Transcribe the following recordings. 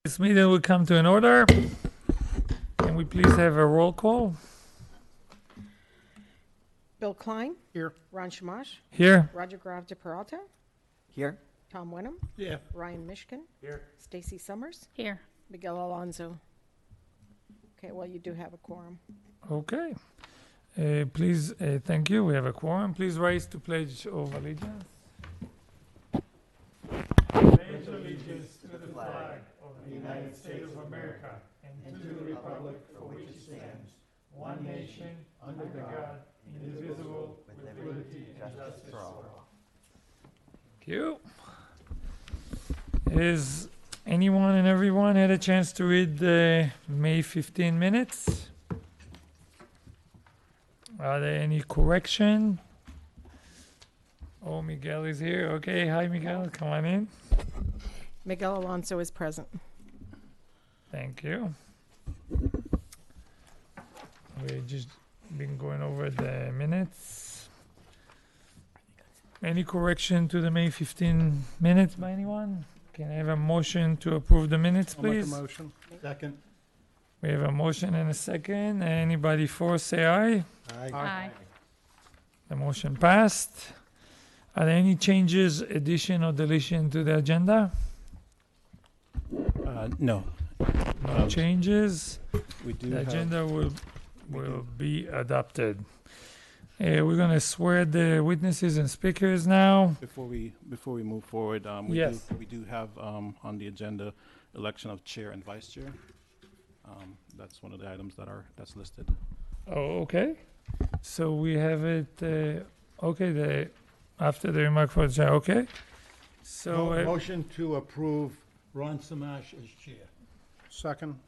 This meeting will come to an order. Can we please have a roll call? Bill Klein. Here. Ron Shamash. Here. Roger Graf de Peralta. Here. Tom Wenham. Yeah. Ryan Mishkin. Here. Stacy Summers. Here. Miguel Alonso. Okay, well, you do have a quorum. Okay. Please, thank you. We have a quorum. Please rise to pledge of allegiance. Pledge allegiance to the flag of the United States of America and to the republic for which it stands, one nation, under God, indivisible, with liberty and justice for all. Thank you. Is anyone and everyone had a chance to read the May 15 minutes? Are there any correction? Oh, Miguel is here. Okay, hi Miguel, come on in. Miguel Alonso is present. Thank you. We've just been going over the minutes. Any correction to the May 15 minutes by anyone? Can I have a motion to approve the minutes, I'll make a please? motion. Second. We have a motion and a second. Anybody for, say aye. Aye. The motion passed. Are there any changes, addition or deletion to the agenda? No. No changes. We do The have, agenda will be adopted. We're going to swear the witnesses and speakers now. before we move forward, Yes. we do have on the agenda election of chair and vice chair. That's one of the items that's listed. Oh, okay. So we have it, okay, after the remark for the chair, okay? So, Motion to approve Ron Samash as chair. Second.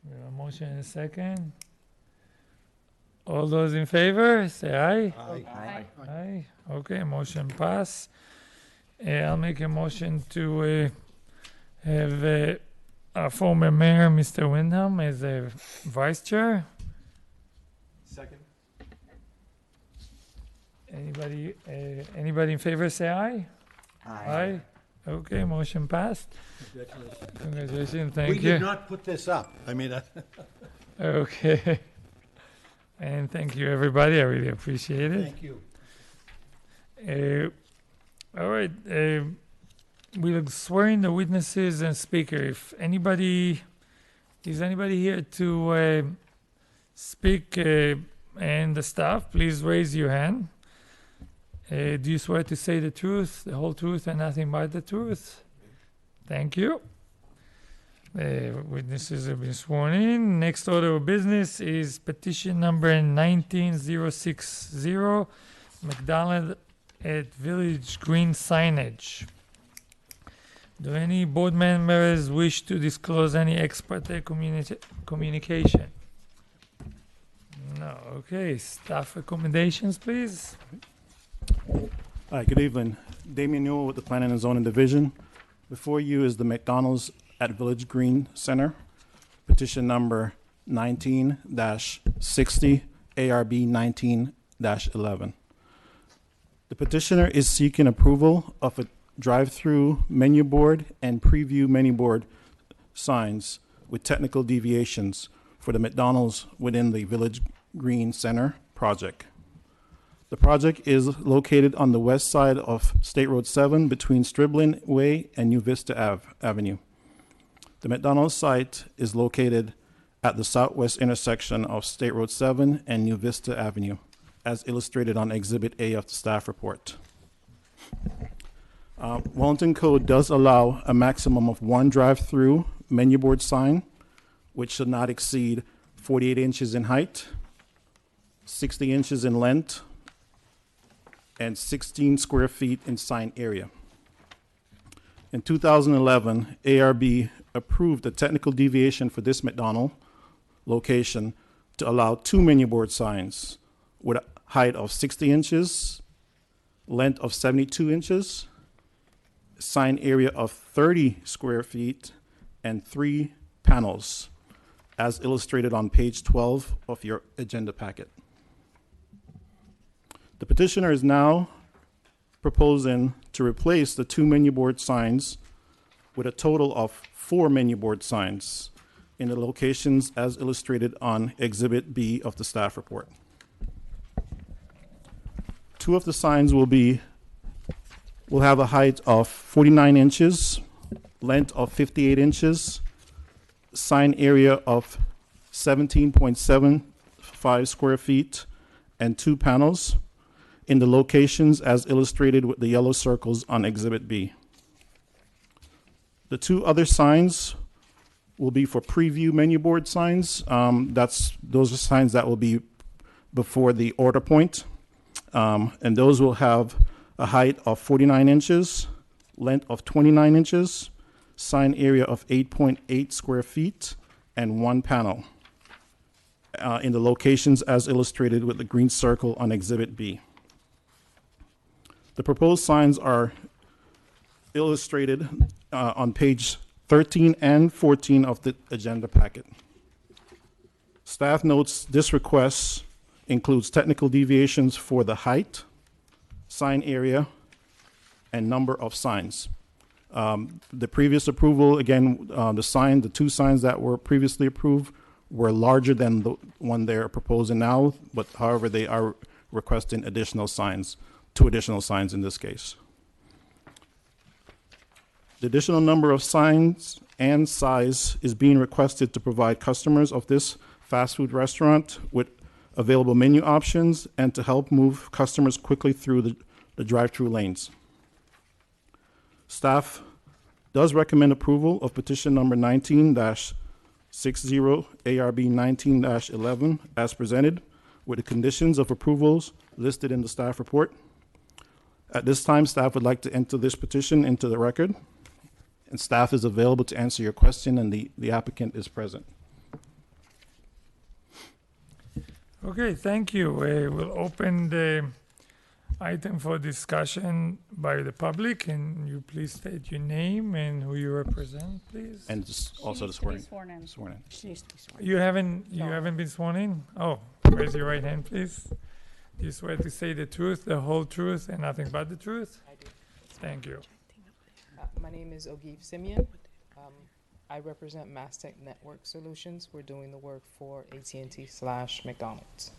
we have a motion and a second. All those in favor, say aye. Aye. Aye. Okay, motion pass. I'll make a motion to have our former mayor, Mr. Wyndham, as a vice chair. Second. Anybody in favor, say aye. Aye. Okay, motion passed. Congratulations, We thank did you. not put this up. I mean, Okay. And thank you, everybody. I really appreciate it. thank you. All right. We'll swear in the witnesses and speaker. If anybody is anybody here to speak and the staff, please raise your hand. Do you swear to say the truth, the whole truth, and nothing but the truth? Thank you. Witnesses have been sworn in. Next order of business is petition number 19060, McDonald at Village Green signage. Do any board members wish to disclose any ex parte communication? No. Okay. Staff recommendations, please. Hi, good evening. Damian Newell with the Planning and Zoning Division. Before you is the McDonald's at Village Green Center, petition number 19-60, ARB 19-11. The petitioner is seeking approval of a drive-through menu board and preview menu board signs with technical deviations for the McDonald's within the Village Green Center project. The project is located on the west side of State Road 7 between Striblin Way and New Vista Avenue. The McDonald's site is located at the southwest intersection of State Road 7 and New Vista Avenue, as illustrated on Exhibit A of the staff report. Wellington Code does allow a maximum of one drive-through menu board sign, which should not exceed 48 inches in height, 60 inches in length, and 16 square feet in sign area. In 2011, ARB approved a technical deviation for this McDonald location to allow two menu board signs with a height of 60 inches, length of 72 inches, sign area of 30 square feet, and 3 panels, as illustrated on page 12 of your agenda packet. The petitioner is now proposing to replace the two menu board signs with a total of 4 menu board signs in the locations as illustrated on Exhibit B of the staff report. 2 of the signs will have a height of 49 inches, length of 58 inches, sign area of 17.75 square feet, and 2 panels in the locations as illustrated with the yellow circles on Exhibit B. The 2 other signs will be for preview menu board signs. Those are signs that will be before the order point. And those will have a height of 49 inches, length of 29 inches, sign area of 8.8 square feet, and 1 panel in the locations as illustrated with the green circle on Exhibit B. The proposed signs are illustrated on page 13 and 14 of the agenda packet. Staff notes this request includes technical deviations for the height, sign area, and number of signs. The previous approval, again, the 2 signs that were previously approved were larger than the one they're proposing now, but however, they are requesting additional signs, 2 additional signs in this case. The additional number of signs and size is being requested to provide customers of this fast food restaurant with available menu options and to help move customers quickly through the drive-through lanes. Staff does recommend approval of petition number 19-60 ARB 19-11 as presented with the conditions of approvals listed in the staff report. At this time, staff would like to enter this petition into the record, and staff is available to answer your question, and the applicant is present. Okay, thank you. We'll open the item for discussion by the public, and you please state your name and who you represent, please. And just also the swearing. Sworn in. She needs to be sworn. You haven't been sworn in? Oh, raise your right hand, please. Do you swear to say the truth, the whole truth, and nothing but the truth? I do. Thank you. My name is Ogive Simeon. I represent Mastech Network Solutions. We're doing the work for AT&T/McDonald's.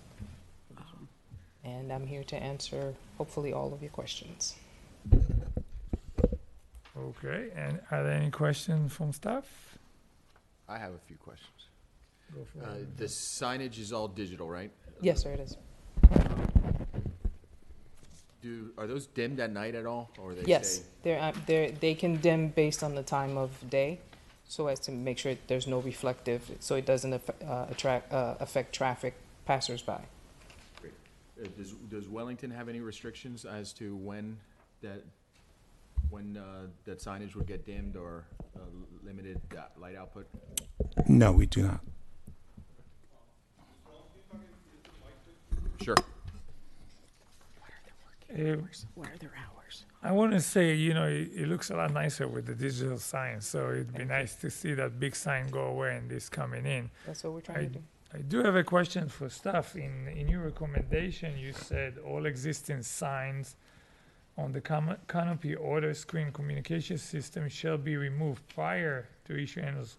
And I'm here to answer hopefully all of your questions. Okay, and are there any questions from staff? I have a few questions. Go for it. The signage is all digital, right? Yes, sir, it is. Are those dimmed at night at all, or they Yes, stay? they can dim based on the time of day, so as to make sure there's no reflective, so it doesn't affect traffic passersby. Great. Does Wellington have any restrictions as to when that signage would get dimmed or limited light output? No, we do not. Sure. What are their hours? I want to say, it looks a lot nicer with the digital sign, so it'd be nice to see that big sign go away and this coming in. That's what we're trying to do. I do have a question for staff. In your recommendation, you said all existing signs on the canopy order screen communication system shall be removed prior to issuance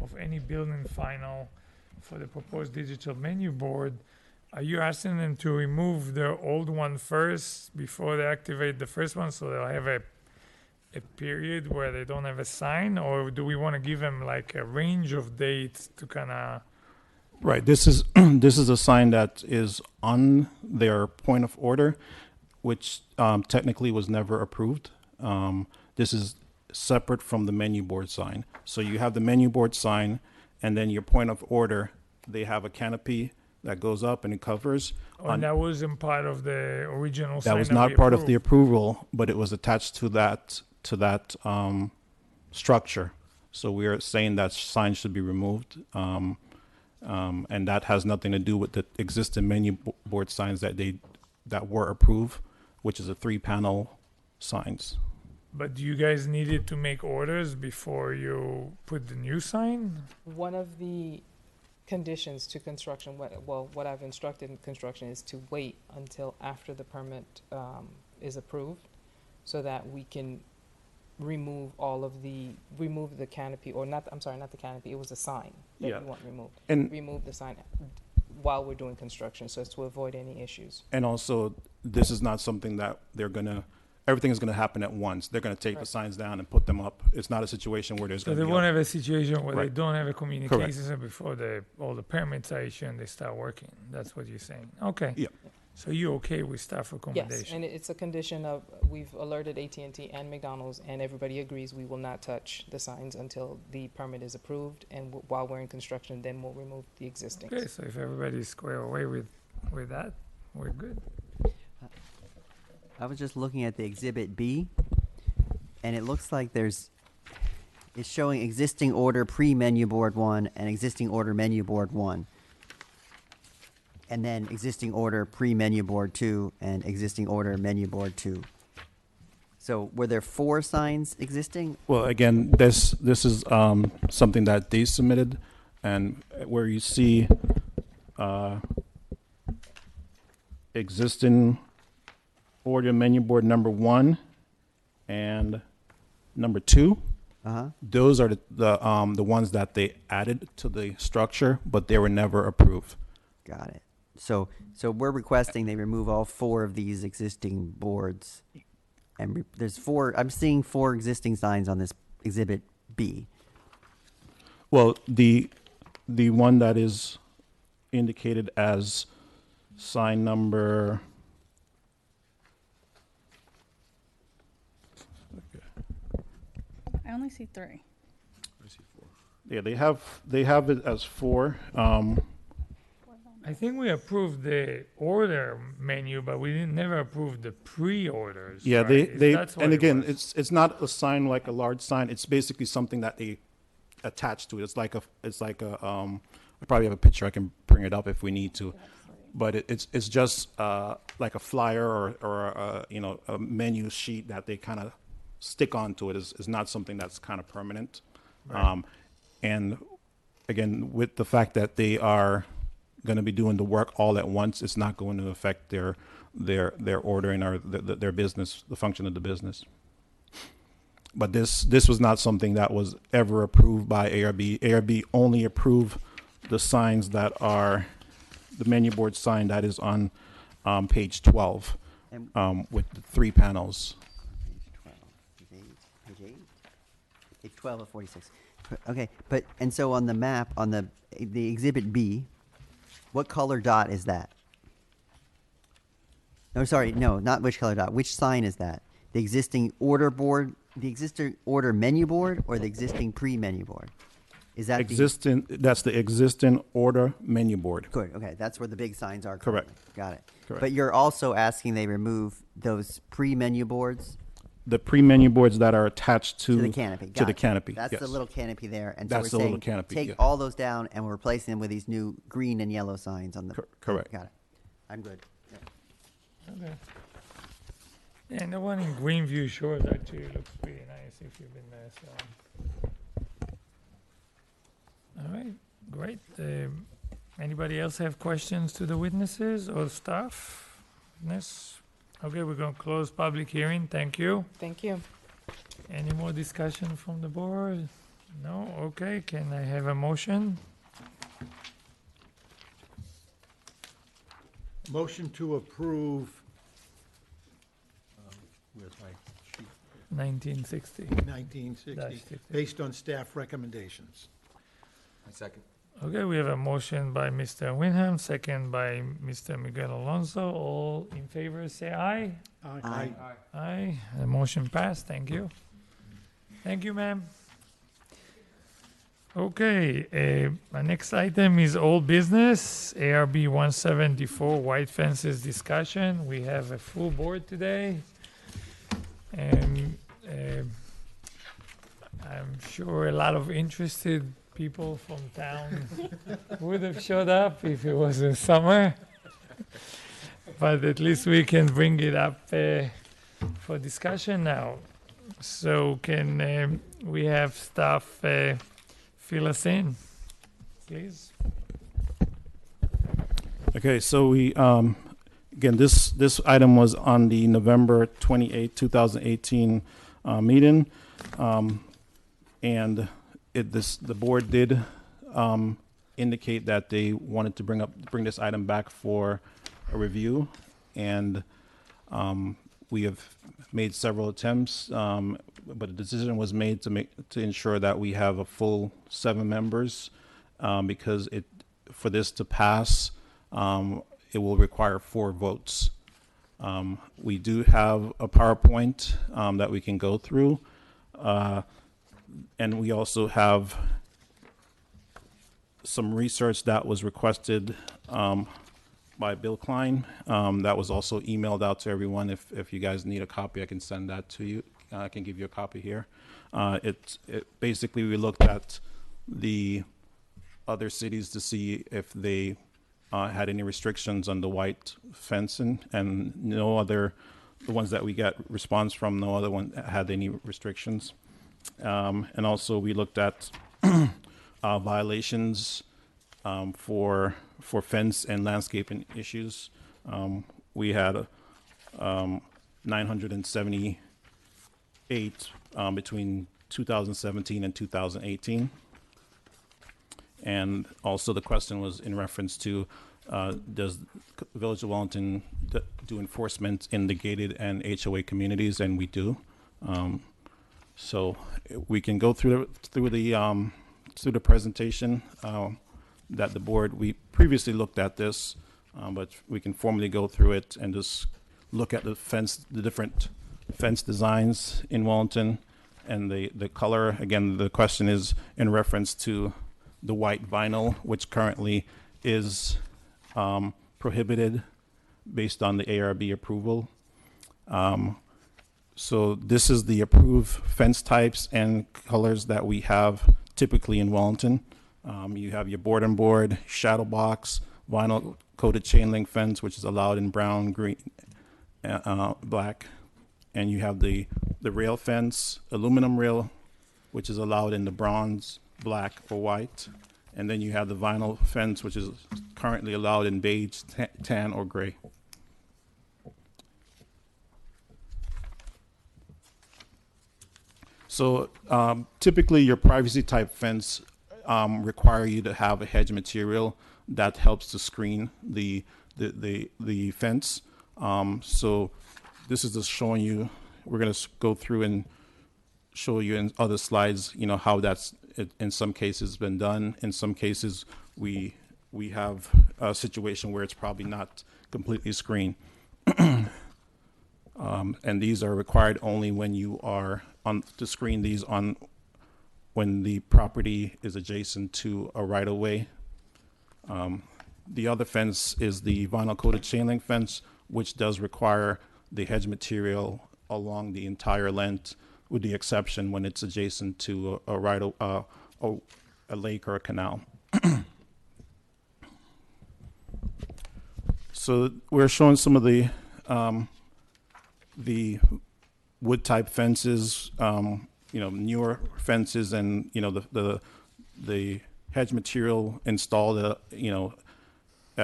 of any building final for the proposed digital menu board. Are you asking them to remove the old one first before they activate the first one, so they'll have a period where they don't have a sign, or do we want to give them like a range of dates to kind of? Right. This is this is a sign that is on their point of order, which technically was never approved. This is separate from the menu board sign. So you have the menu board sign, and then your point of order. They have a canopy that goes up and it covers. And that wasn't part of the original sign. That was we not part of the approved. approval, but it was attached to that structure. So we are saying that sign should be removed, and that has nothing to do with the existing menu board signs that were approved, which is a 3-panel signs. But do you guys needed to make orders before you put the new sign? One of the conditions to construction, what I've instructed in construction is to wait until after the permit is approved, so that we can remove remove the canopy, or not, I'm sorry, not the canopy, it was a sign that Yeah. we want removed. And Remove the sign while we're doing construction, so as to avoid any issues. also, this is not something that everything is gonna happen at once. They're gonna take the Right. signs down and put them up. It's not a situation where there's So gonna they be. won't have a situation where they Right. don't have a communication before all the permits are issued and they start working. That's what you're saying. Okay. Yeah. So you're okay with staff Yes, recommendation? and it's a condition of, we've alerted AT&T and McDonald's, and everybody agrees we will not touch the signs until the permit is approved, and while we're in construction, then we'll remove the existing. Okay, so if everybody's square away with that, we're good. I was just looking at the Exhibit B, and it looks like it's showing existing order pre-menu board 1 and existing order menu board 1. And then existing order pre-menu board 2 and existing order menu board 2. So were there 4 signs existing? Well, again, this is something that they submitted, and where you see existing order menu board number 1 and number 2. Uh-huh. Those are the ones that they added to the structure, but they were never approved. Got it. So we're requesting they remove all 4 of these existing boards. And there's 4, I'm seeing 4 existing signs on this Exhibit B. Well, the one that is indicated as sign number. I only see 3. Yeah, they have it as 4. I think we approved the order menu, but we never approved the pre-orders. Yeah, right? That's what and it again, was. it's not a sign like a large sign. It's basically something that they attach to it. It's like a I probably have a picture. I can bring it up if we need to, but it's just like a flyer or a menu sheet that they kind of stick onto it. Is not something that's kind of permanent. Right. And again, with the fact that they are going to be doing the work all at once, it's not going to affect their ordering or their business, the function of the business. But this was not something that was ever approved by ARB. ARB only approved the signs that are the menu board sign that is on page 12 And with the 3 panels. Page 8? Page 12 of 46. Okay, and so on the map, on the Exhibit B, what color dot is that? No, sorry, no, not which color dot. Which sign is that? The existing order board, the existing order menu board, or the existing pre-menu board? Is that That's the existing order menu board. Good, okay, that's where the big signs are. Correct. currently. Got it. Correct. But you're also asking they remove those pre-menu boards The pre-menu boards that are attached to the canopy. to Got the it. canopy. That's yes. the little canopy there. And That's so the we're little saying, canopy, take yeah. all those down and we're replacing them with these new green and yellow signs on the. Correct. Got it. I'm good. Okay. Yeah, and the one in Greenview Shores actually looks pretty nice if you've been there, so. All right, great. Anybody else have questions to the witnesses or staff? Witness? Okay, we're gonna close public hearing. Thank you. Thank you. Any more discussion from the board? No? Okay, can I have a motion? Motion to approve, where's my sheet, 1960. 1960, based on staff recommendations. I second. Okay, we have a motion by Mr. Winham, second by Mr. Miguel Alonso. All in favor, say aye. Aye. Aye, the motion passed, thank you. Thank you, ma'am. Okay, my next item is old business, ARB 174, white fences discussion. We have a full board today. And I'm sure a lot of interested people from town would have showed up if it was in summer. But at least we can bring it up for discussion now. So can we have staff fill us in, please? Okay, so we again this item was on the November 28, 2018 meeting. And the board did indicate that they wanted to bring this item back for a review, and we have made several attempts, but a decision was made to ensure that we have a full 7 members, because for this to pass, it will require 4 votes. We do have a PowerPoint that we can go through, and we also have some research that was requested by Bill Klein. That was also emailed out to everyone. If you guys need a copy, I can send that to you. I can give you a copy here. Basically, we looked at the other cities to see if they had any restrictions on the white fencing, and the ones that we got response from, no other one had any restrictions. And also we looked at violations for fence and landscaping issues. We had 978 between 2017 and 2018. And also the question was in reference to does Village of Wellington do enforcement in the gated and HOA communities, and we do. So we can go through the presentation that the board, we previously looked at this, but we can formally go through it and just look at the different fence designs in Wellington and the color. Again, the question is in reference to the white vinyl, which currently is prohibited based on the ARB approval. So this is the approved fence types and colors that we have typically in Wellington. You have your board and board, shadow box, vinyl coated chain link fence, which is allowed in brown, green, black. And you have the rail fence, aluminum rail, which is allowed in the bronze, black, or white. And then you have the vinyl fence, which is currently allowed in beige, tan, or gray. So typically your privacy type fence require you to have a hedge material that helps to screen the fence. So this is just showing you, we're going to go through and show you in other slides, how that's in some cases been done. In some cases, we have a situation where it's probably not completely screened. And these are required only when you are to screen these when the property is adjacent to a right-of-way. The other fence is the vinyl coated chain link fence, which does require the hedge material along the entire length, with the exception when it's adjacent to a lake or a canal. So we're showing some of the wood type fences, newer fences, and the hedge material installed at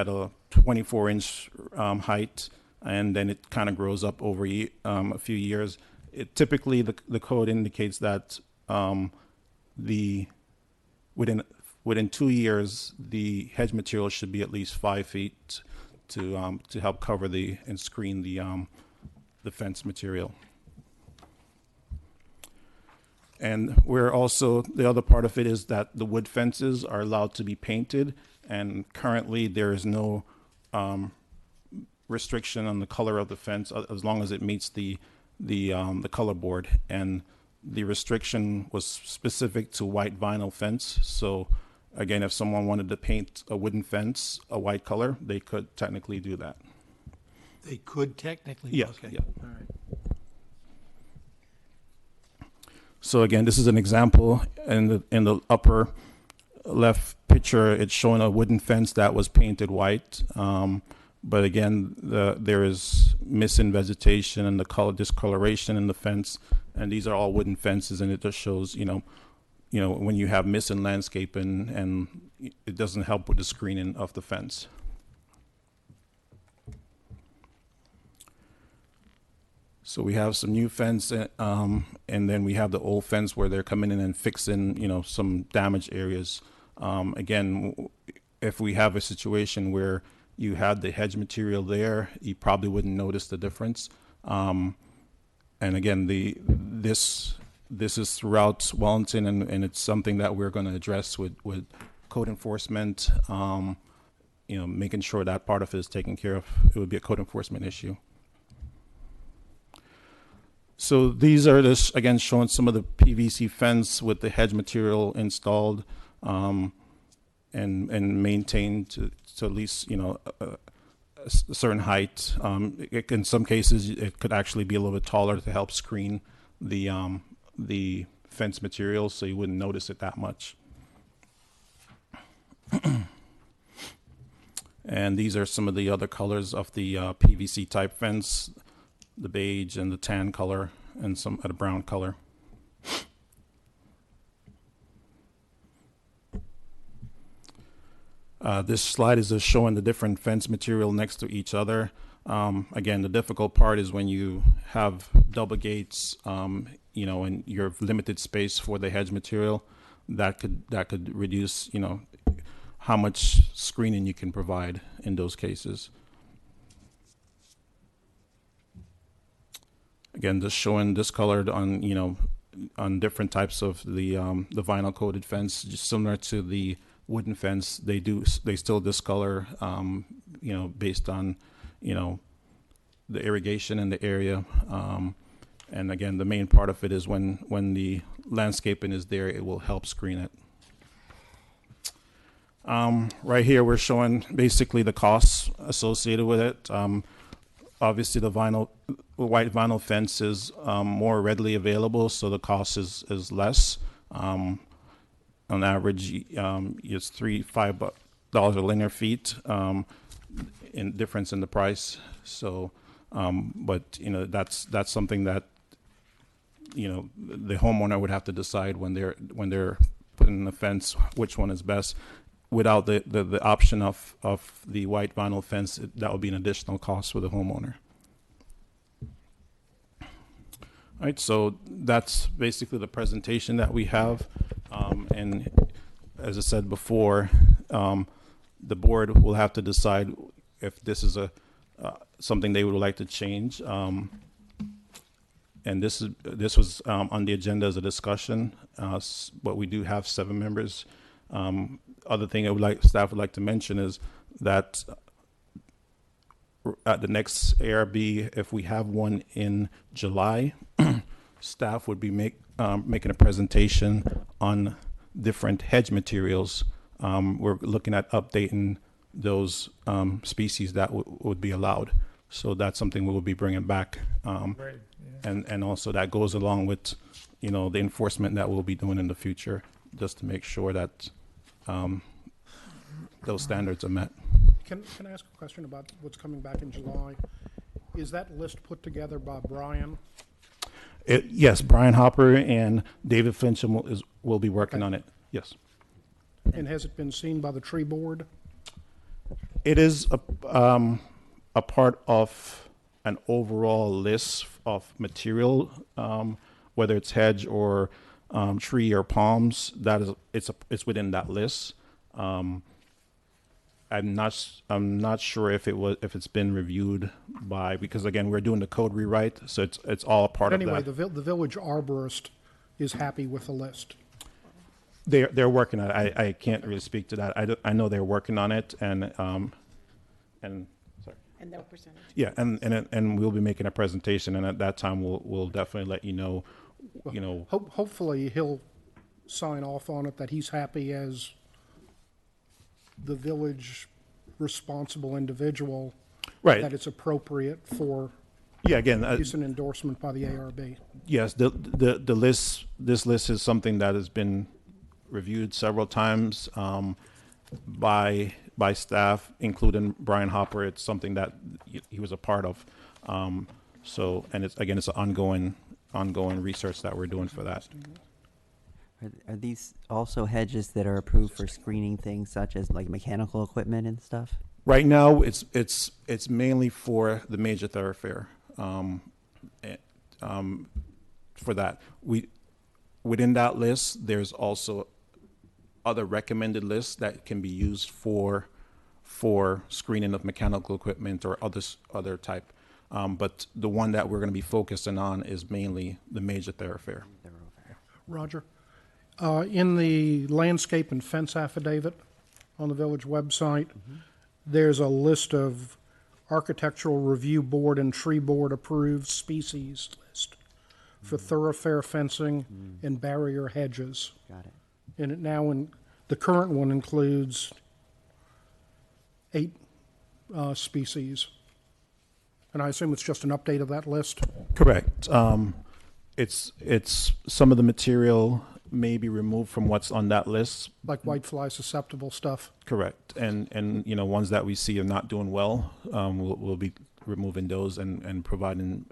a 24-inch height, and then it kind of grows up over a few years. Typically, the code indicates that within 2 years, the hedge material should be at least 5 feet to help cover and screen the fence material. And the other part of it is that the wood fences are allowed to be painted, and currently there is no restriction on the color of the fence as long as it meets the color board. And the restriction was specific to white vinyl fence. So again, if someone wanted to paint a wooden fence a white color, they could technically do that. They could technically? Yeah, Okay. yeah. All right. So again, this is an example in the upper left picture. It's showing a wooden fence that was painted white. But again, there is missing vegetation and the color discoloration in the fence, and these are all wooden fences, and it just shows, when you have missing landscaping, and it doesn't help with the screening of the fence. So we have some new fence, and then we have the old fence where they're coming in and fixing, some damaged areas. Again, if we have a situation where you had the hedge material there, you probably wouldn't notice the difference. And again, this is throughout Wellington, and it's something that we're going to address with code enforcement. Making sure that part of it is taken care of. It would be a code enforcement issue. So these are just, again, showing some of the PVC fence with the hedge material installed and maintained to at least, a certain height. In some cases, it could actually be a little bit taller to help screen the fence material, so you wouldn't notice it that much. And these are some of the other colors of the PVC type fence, the beige and the tan color and some of the brown color. This slide is just showing the different fence material next to each other. Again, the difficult part is when you have double gates, and you have limited space for the hedge material, that could reduce, how much screening you can provide in those cases. Again, just showing discolored on different types of the vinyl coated fence, just similar to the wooden fence. They still discolor, based on, the irrigation in the area. And again, the main part of it is when the landscaping is there, it will help screen it. Right here, we're showing basically the costs associated with it. Obviously, the white vinyl fence is more readily available, so the cost is less. On average, it's $5 a linear feet in difference in the price. So, but that's something that the homeowner would have to decide when they're putting in the fence which one is best. Without the option of the white vinyl fence, that would be an additional cost for the homeowner. All right, so that's basically the presentation that we have. And as I said before, the board will have to decide if this is something they would like to change. And this was on the agenda as a discussion, but we do have 7 members. Other thing staff would like to mention is that at the next ARB, if we have one in July, staff would be making a presentation on different hedge materials. We're looking at updating those species that would be allowed. So that's something we will be bringing back. Right. Yeah. And also that goes along with, the enforcement that we'll be doing in the future, just to make sure that those standards are met. Can I ask a question about what's coming back in July? Is that list put together by Brian? Yes, Brian Hopper and David Fincham will be working on it. Yes. And has it been seen by the tree board? It is a part of an overall list of material, whether it's hedge or tree or palms. It's within that list. I'm not sure if it's been reviewed because again, we're doing the code rewrite, so it's all a part of that. Anyway, the village arborist is happy with the list. They're working on it. I can't really speak to that. I know they're working on it, and sorry. And they'll present it. Yeah, and we'll be making a presentation, and at that time we'll definitely let you know. Hopefully he'll sign off on it that he's happy as the village responsible individual, Right. that it's appropriate for Yeah. Again, use and endorsement by the ARB. yes. The list. This list is something that has been reviewed several times by staff, including Brian Hopper. It's something that he was a part of. So, and it's an ongoing research that we're doing for that. Are these also hedges that are approved for screening things such as like mechanical equipment and stuff? Right now, it's mainly for the major thoroughfare. eh, for that. Within that list, there's also other recommended lists that can be used for screening of mechanical equipment or other type. But the one that we're going to be focusing on is mainly the major thoroughfare. Roger, in the landscape and fence affidavit on the village website, there's a list of architectural review board and tree board approved species list for thoroughfare fencing and barrier hedges. Got it. And it now, the current one includes 8 species. And I assume it's just an update of that list? Correct. It's some of the material may be removed from what's on that list. Like whitefly susceptible stuff? Correct. And ones that we see are not doing well, we'll be removing those and providing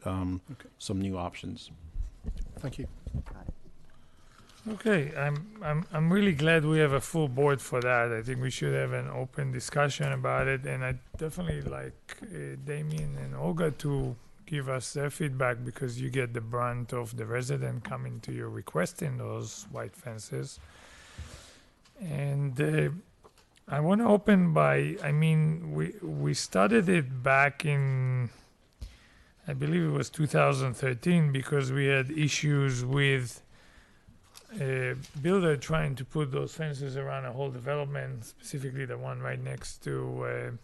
some new options. Thank you. Got it. Okay, I'm really glad we have a full board for that. I think we should have an open discussion about it, and I definitely like Damien and Olga to give us their feedback, because you get the brunt of the resident coming to you requesting those white fences. And I want to open by, we started it back in, I believe it was 2013, because we had issues with a builder trying to put those fences around a whole development, specifically the one right next to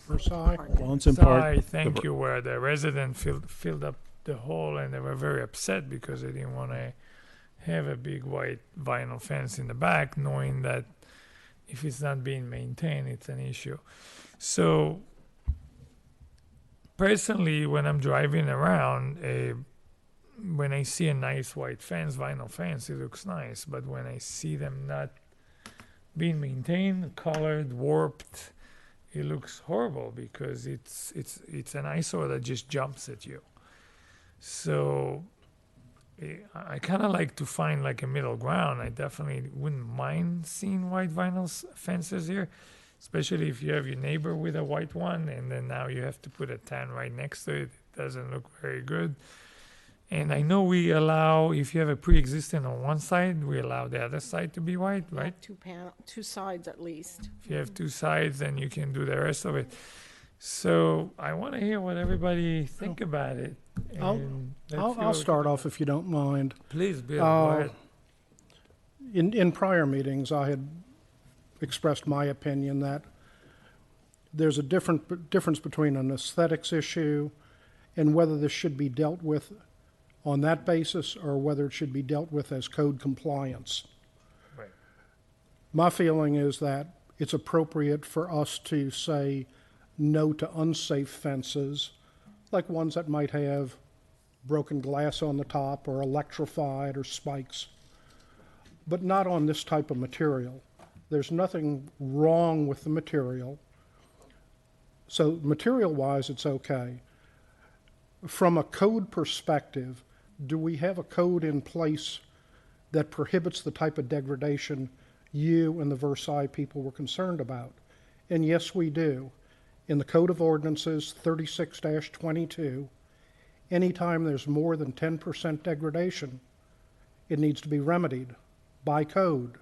Versailles? Wellington Park. Sorry, thank you, where the resident filled up the hole, and they were very upset because they didn't want to have a big white vinyl fence in the back, knowing that if it's not being maintained, it's an issue. So personally, when I'm driving around, when I see a nice white fence, vinyl fence, it looks nice. But when I see them not being maintained, colored, warped, it looks horrible, because it's an eyesore that just jumps at you. So I kind of like to find like a middle ground. I definitely wouldn't mind seeing white vinyl fences here, especially if you have your neighbor with a white one, and then now you have to put a tan right next to it. It doesn't look very good. And I know we allow, if you have a pre-existing on one side, we allow the other side to be white, right? Two sides at least. If you have 2 sides, then you can do the rest of it. So I want to hear what everybody think about it. And let's see I'll what- start off if you don't mind. Please, Bill, go ahead. In prior meetings, I had expressed my opinion that there's a difference between an aesthetics issue and whether this should be dealt with on that basis or whether it should be dealt with as code compliance. Right. My feeling is that it's appropriate for us to say no to unsafe fences, like ones that might have broken glass on the top or electrified or spikes, but not on this type of material. There's nothing wrong with the material. So material-wise, it's okay. From a code perspective, do we have a code in place that prohibits the type of degradation you and the Versailles people were concerned about? And yes, we do. In the Code of Ordinances 36-22, anytime there's more than 10% degradation, it needs to be remedied by code.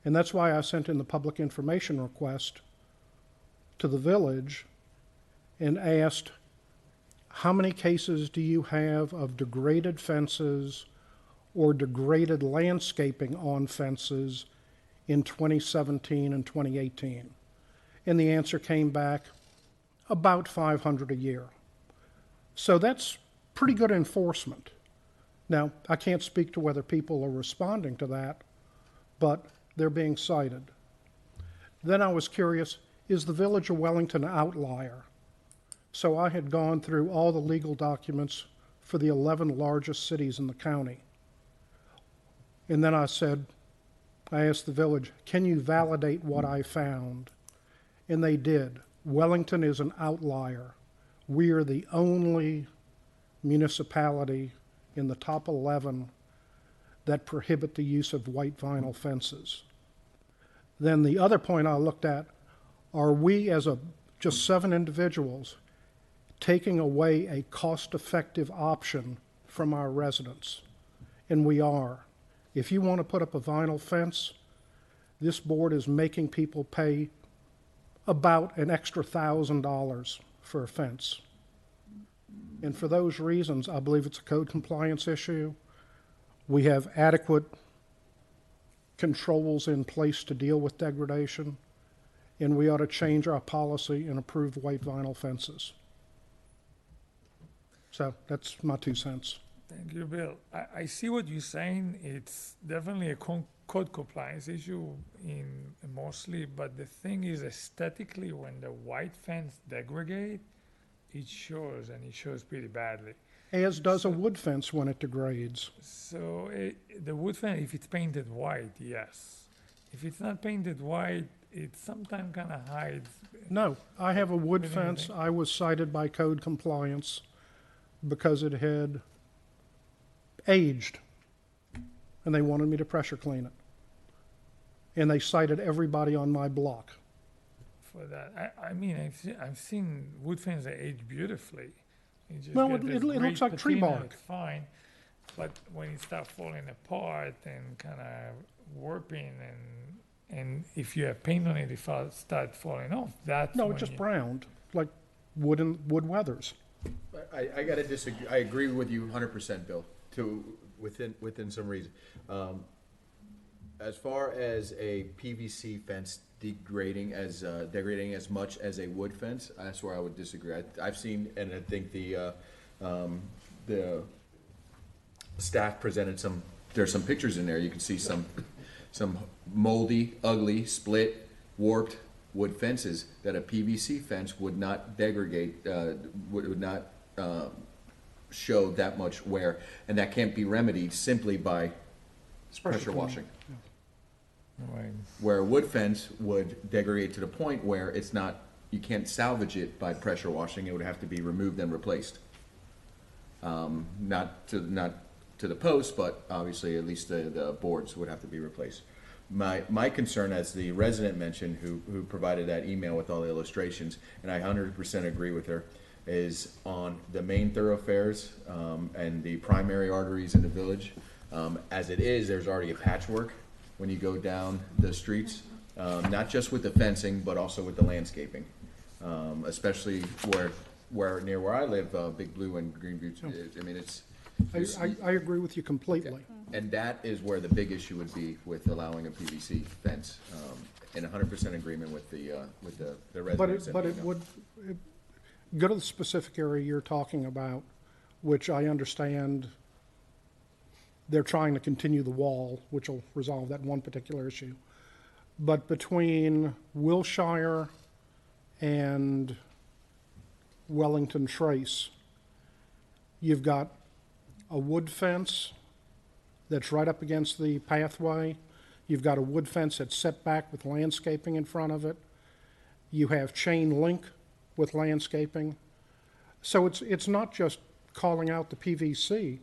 And that's why I sent in the public information request to the village and asked, how many cases do you have of degraded fences or degraded landscaping on fences in 2017 and 2018? And the answer came back about 500 a year. So that's pretty good enforcement. Now, I can't speak to whether people are responding to that, but they're being cited. Then I was curious, is the Village of Wellington an outlier? So I had gone through all the legal documents for the 11 largest cities in the county. And then I asked the village, can you validate what I found? And they did. Wellington is an outlier. We are the only municipality in the top 11 that prohibit the use of white vinyl fences. Then the other point I looked at, are we as just 7 individuals taking away a cost-effective option from our residents. And we are. If you want to put up a vinyl fence, this board is making people pay about an extra $1,000 for a fence. And for those reasons, I believe it's a code compliance issue. We have adequate controls in place to deal with degradation, and we ought to change our policy and approve white vinyl fences. So that's my 2 cents. Thank you, Bill. I see what you're saying. It's definitely a code compliance issue in mostly, but the thing is aesthetically, when the white fence degrade, it shows, and it shows pretty badly. As does a wood fence when it degrades. So the wood fence, if it's painted white, yes. If it's not painted white, it sometimes kind of hides. No, I have a wood With fence. anything. I was cited by code compliance because it had aged, and they wanted me to pressure clean it. And they cited everybody on my block. For that, I mean, I've seen wood fence that age beautifully. You just Well, get it this looks great like tree patina, bark. it's fine, but when it starts falling apart and kind of warping, and if you have paint on it, it start falling off. That's No, when it just you- browned, like wood weathers. I gotta disagree. I agree with you 100%, Bill, within some reason. As far as a PVC fence degrading as much as a wood fence, that's where I would disagree. I've seen, and I think the staff presented there's some pictures in there. You can see some moldy, ugly, split, warped wood fences that a PVC fence would not degrade, would not show that much wear, and that can't be remedied simply by pressure washing. Right. Where a wood fence would degrade to the point where it's not, you can't salvage it by pressure washing. It would have to be removed and replaced. Not to the post, but obviously at least the boards would have to be replaced. My concern, as the resident mentioned, who provided that email with all the illustrations, and I 100% agree with her, is on the main thoroughfares and the primary arteries in the village. As it is, there's already a patchwork when you go down the streets, not just with the fencing, but also with the landscaping. Especially near where I live, Big Blue and Greenview, I mean, it's. I agree with you completely. And that is where the big issue would be with allowing a PVC fence, in 100% agreement with the residents. But it would, go to the specific area you're talking about, which I understand they're trying to continue the wall, which will resolve that one particular issue. But between Wilshire and Wellington Trace, you've got a wood fence that's right up against the pathway. You've got a wood fence that's set back with landscaping in front of it. You have chain link with landscaping. So it's not just calling out the PVC.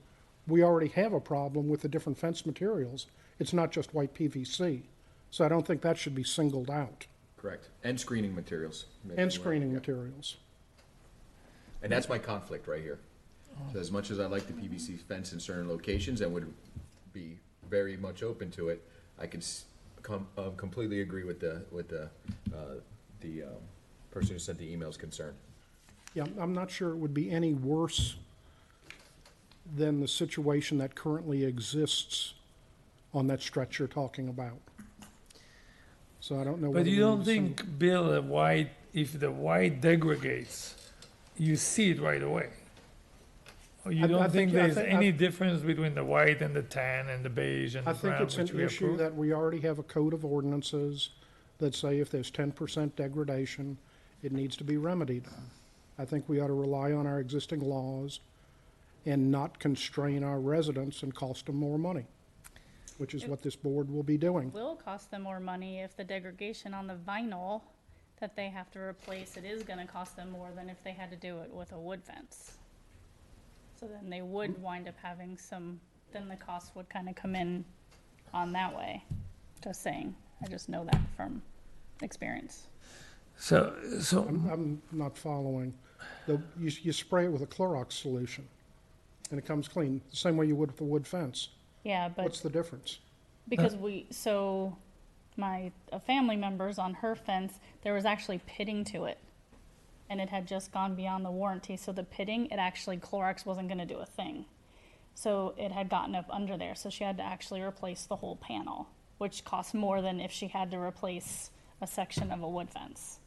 We already have a problem with the different fence materials. It's not just white PVC. So I don't think that should be singled out. Correct, and screening materials. And screening materials. And that's my conflict right here. So as much as I like the PVC fence in certain locations and would be very much open to it, I could completely agree with the person who sent the email's concern. Yeah, I'm not sure it would be any worse than the situation that currently exists on that stretch you're talking about. So I don't know. But whether you we don't need to send- think, Bill, if the white degrades, you see it right away? Or you I don't think think- I there's think- any difference between the white and the tan and the beige and I the think brown, it's which an we issue approve? that we already have a code of ordinances that say if there's 10% degradation, it needs to be remedied. I think we ought to rely on our existing laws and not constrain our residents and cost them more money, which is what this board will be doing. Will cost them more money if the degradation on the vinyl that they have to replace, it is gonna cost them more than if they had to do it with a wood fence. So then they would wind up having then the cost would kind of come in on that way. Just saying, I just know that from experience. So I'm not following. You spray it with a Clorox solution, and it comes clean, the same way you would with a wood fence. Yeah, but What's the difference? because a family members on her fence, there was actually pitting to it. And it had just gone beyond the warranty, so the pitting, Clorox wasn't gonna do a thing. So it had gotten up under there, so she had to actually replace the whole panel, which cost more than if she had to replace a section of a wood fence.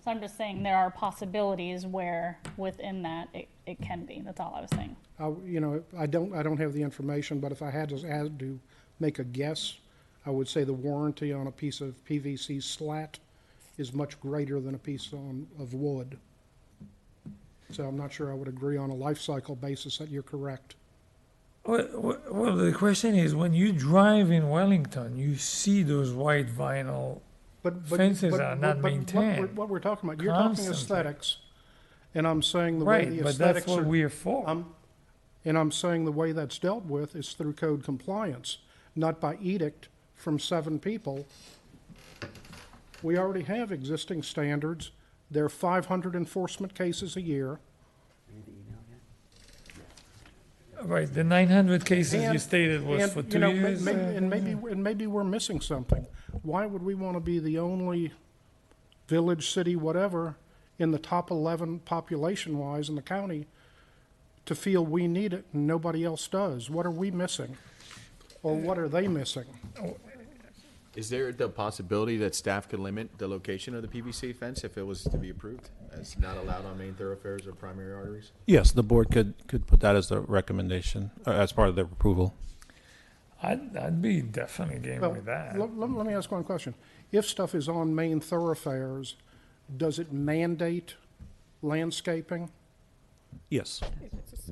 So I'm just saying, there are possibilities where within that, it can be, that's all I was saying. I don't have the information, but if I had to make a guess, I would say the warranty on a piece of PVC slat is much greater than a piece of wood. So I'm not sure I would agree on a life cycle basis that you're correct. Well, the question is, when you drive in Wellington, you see those white vinyl. Fences are not maintained What we're talking about, you're talking constantly. aesthetics, and I'm saying the way Right, the but that's aesthetics what are. we're for. And I'm saying the way that's dealt with is through code compliance, not by edict from 7 people. We already have existing standards. There are 500 enforcement cases a year. Right, the 900 cases you And- stated was and, for you 2 know, years. maybe we're missing something. Why would we want to be the only village, city, whatever, in the top 11 population-wise in the county to feel we need it and nobody else does? What are we missing? Or what are they missing? Is there the possibility that staff could limit the location of the PVC fence if it was to be approved as not allowed on main thoroughfares or primary arteries? Yes, the board could put that as a recommendation, as part of their approval. I'd be definitely game Well, with that. let me ask one question. If stuff is on main thoroughfares, does it mandate landscaping? Yes.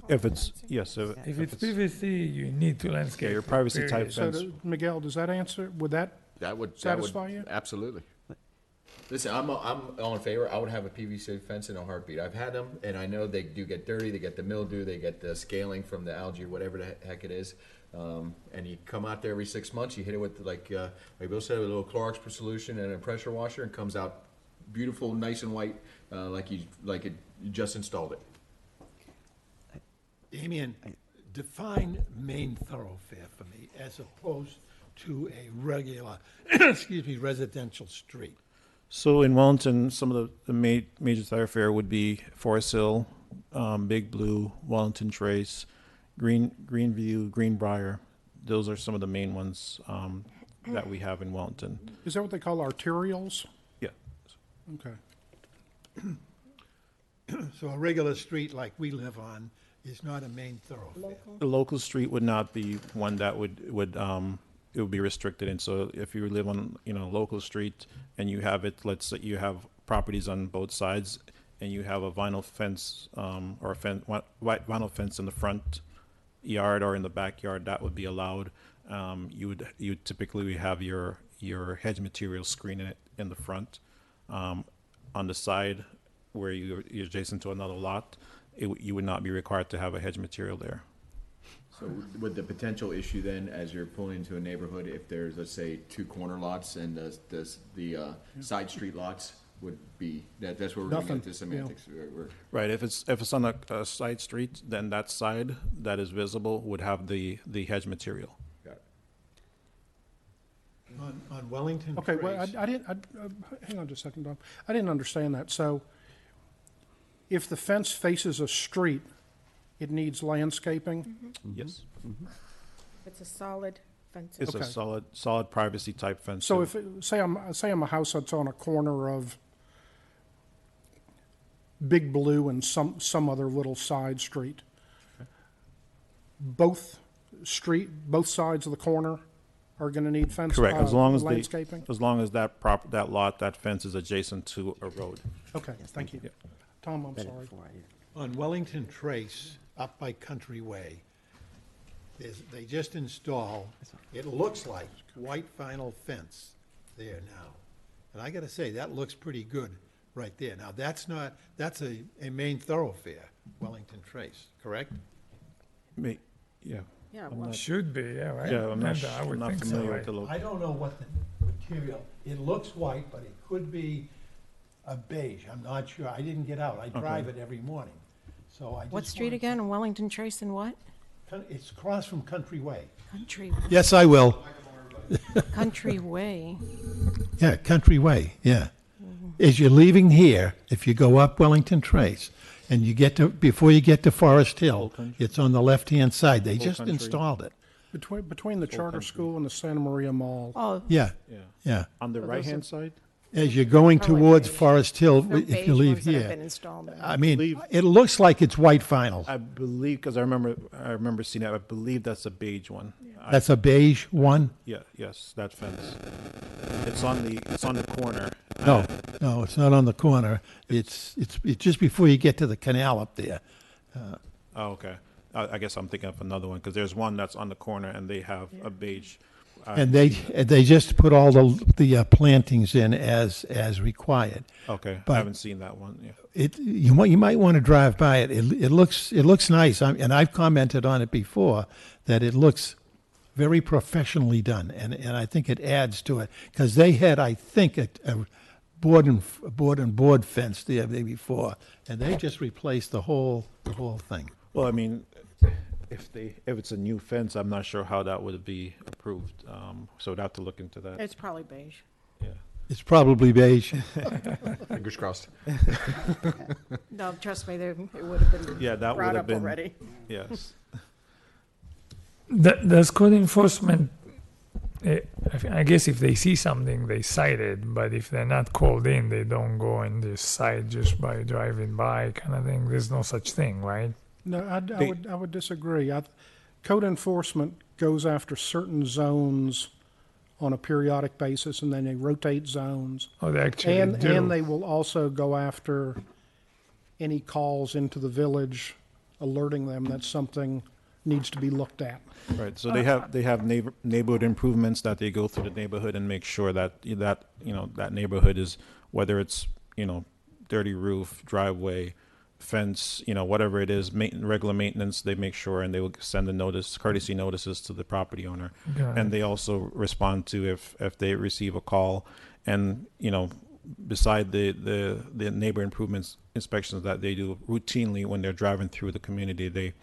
If it's, yes, If it's PVC, you need to landscape. your it, privacy type period. So, fence. Miguel, does that answer, would that, That would Satisfy you? Absolutely. Listen, I'm all in favor. I would have a PVC fence in a heartbeat. I've had them, and I know they do get dirty. They get the mildew. They get the scaling from the algae, whatever the heck it is. And you come out there every 6 months. You hit it with like Bill said, a little Clorox solution and a pressure washer, and comes out beautiful, nice and white, like you just installed it. Damien, define main thoroughfare for me as opposed to a regular, residential street. So in Wellington, some of the major thoroughfare would be Forest Hill, Big Blue, Wellington Trace, Greenview, Greenbrier. Those are some of the main ones that we have in Wellington. is that what they call arterials? Yeah. Okay. So a regular street like we live on is not a main thoroughfare. The local street would not be one that would it would be restricted. And so if you live on, local street and you have it, let's say you have properties on both sides and you have a vinyl fence, or a white vinyl fence in the front yard or in the backyard, that would be allowed. You would typically have your hedge material screening it in the front. On the side where you're adjacent to another lot, you would not be required to have a hedge material there. So would the potential issue then, as you're pulling into a neighborhood, if there's, let's say, 2 corner lots and the side street lots would be, that's where we're going to Nothing, get to semantics. We're- Right, if it's on a side street, then that side that is visible would have the hedge material. got it. On Wellington Okay, well, Trace, hang on just a second, Tom. I didn't understand that. So if the fence faces a street, it needs landscaping? Yes, It's a solid fence. it's a Okay. solid privacy type fence. So if, say I'm a house that's on a corner of Big Blue and some other little side street. Both sides of the corner are gonna need fence, Correct, as long as landscaping? that lot, that fence is adjacent to a road. Okay, thank you. Yeah. Tom, I'm sorry. on Wellington Trace, up by Country Way, they just installed, it looks like white vinyl fence there now. And I gotta say, that looks pretty good right there. Now, that's a main thoroughfare, Wellington Trace, correct? Yeah, Yeah, I'm well, not- Should be, yeah, right? yeah, I'm not, I would I'm not think so, familiar right? with the local. I don't know what the material, it looks white, but it could be a beige, I'm not sure, I didn't get out, I drive it every morning, so I just What street wanted to- again? Wellington Trace and what? It's across from Country Way. Country, Yes, I will. Country Way. Yeah, Country Way, yeah. As you're leaving here, if you go up Wellington Trace, and you get to, before you get to Forest Hill, it's on the left-hand side, they just Country. installed it. Between the charter school and the Santa Maria Mall. Oh, Yeah, Yeah. yeah. On the those right-hand are- side? As you're going Probably towards beige. Forest Hill, they're if beige you leave ones that have here, been installed. I mean, Believe- it looks like it's white vinyl. I believe, because I remember seeing that, I believe that's a beige one. That's a beige one? Yeah, yes, that fence. It's on the corner. No, no, it's not on the corner. It's just before you get to the canal up there. Oh, okay. I guess I'm thinking of another one, because there's one that's on the corner, and they have a beige. And they just put all the plantings in as required. Okay, but- I haven't seen that one, yeah. You might want to drive by it. It looks nice. And I've commented on it before that it looks very professionally done, and I think it adds to it because they had, I think, a board and board fence there before, and they just replaced the whole thing. Well, I mean, if it's a new fence, I'm not sure how that would be approved. So we'd have to look into that. It's probably beige. Yeah. It's probably beige. Fingers crossed. No, trust me, it would have been Yeah, that brought would have up been. already. Yes. Does code enforcement, I guess if they see something, they cite it, but if they're not called in, they don't go and just cite just by driving by kind of thing. There's no such thing, right? No, I would disagree. Code enforcement goes after certain zones on a periodic basis, and then they rotate zones. Oh, they actually And do. they will also go after any calls into the village, alerting them that something needs to be looked at. Right, so they have neighborhood improvements that they go through the neighborhood and make sure that that neighborhood is, whether it's, dirty roof, driveway, fence, whatever it is, regular maintenance, they make sure, and they will send courtesy notices to the property owner. Got And it. they also respond to if they receive a call, and, beside the neighbor improvements inspections that they do routinely when they're driving through the community,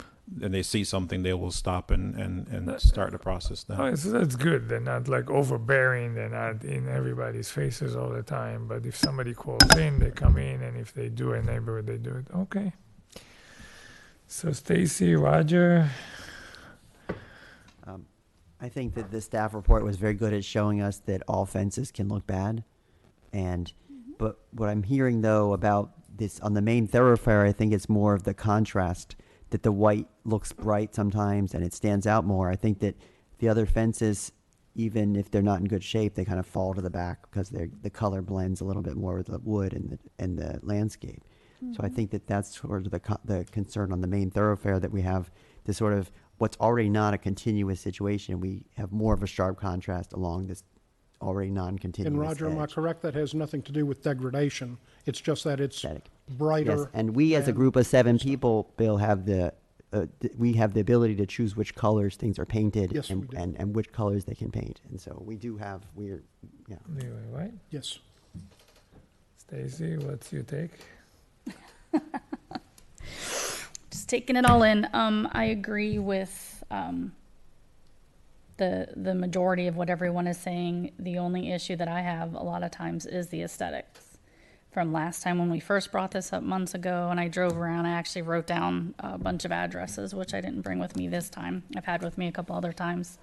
and they see something, they will stop and start the process then. Oh, so that's good. They're not like overbearing. They're not in everybody's faces all the time. But if somebody calls in, they come in, and if they do a neighborhood, they do it. Okay. So Stacy, Roger, I think that the staff report was very good at showing us that all fences can look bad. But what I'm hearing though about this on the main thoroughfare, I think it's more of the contrast that the white looks bright sometimes and it stands out more. I think that the other fences, even if they're not in good shape, they kind of fall to the back because the color blends a little bit more with the wood and the landscape. So I think that that's sort of the concern on the main thoroughfare, that we have this sort of what's already not a continuous situation. We have more of a sharp contrast along this already non-continuous And Roger, am I edge. correct? That has nothing to do with degradation. It's just that it's Aesthetic. brighter. Yes, and we as a than- group of 7 people, Bill, have we have the ability to choose which colors things are painted Yes, we and, do. and which colors they can paint. And so we do have, yeah. anyway, right? Yes. Stacy, what's your take? Just taking it all in. I agree with the majority of what everyone is saying. The only issue that I have a lot of times is the aesthetics. From last time when we first brought this up months ago, and I drove around, I actually wrote down a bunch of addresses, which I didn't bring with me this time. I've had with me a couple other times.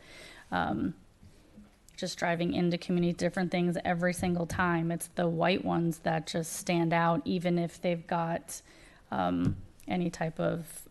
Just driving into community, different things every single time. It's the white ones that just stand out, even if they've got any type of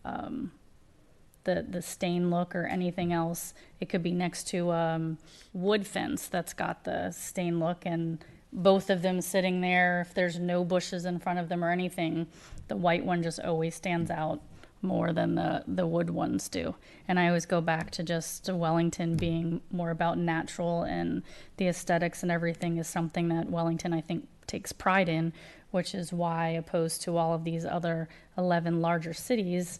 the stain look or anything else. It could be next to wood fence that's got the stain look, and both of them sitting there, if there's no bushes in front of them or anything, the white one just always stands out more than the wood ones do. And I always go back to just Wellington being more about natural, and the aesthetics and everything is something that Wellington, I think, takes pride in, which is why, opposed to all of these other 11 larger cities,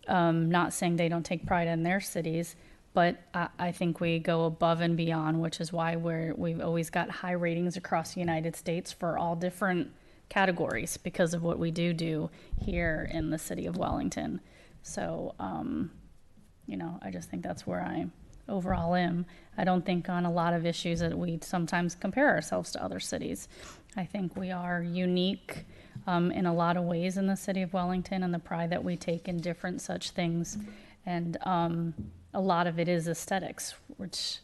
not saying they don't take pride in their cities, but I think we go above and beyond, which is why we've always got high ratings across the United States for all different categories because of what we do here in the city of Wellington. So, I just think that's where I overall am. I don't think on a lot of issues that we sometimes compare ourselves to other cities. I think we are unique in a lot of ways in the city of Wellington and the pride that we take in different such things. And a lot of it is aesthetics, which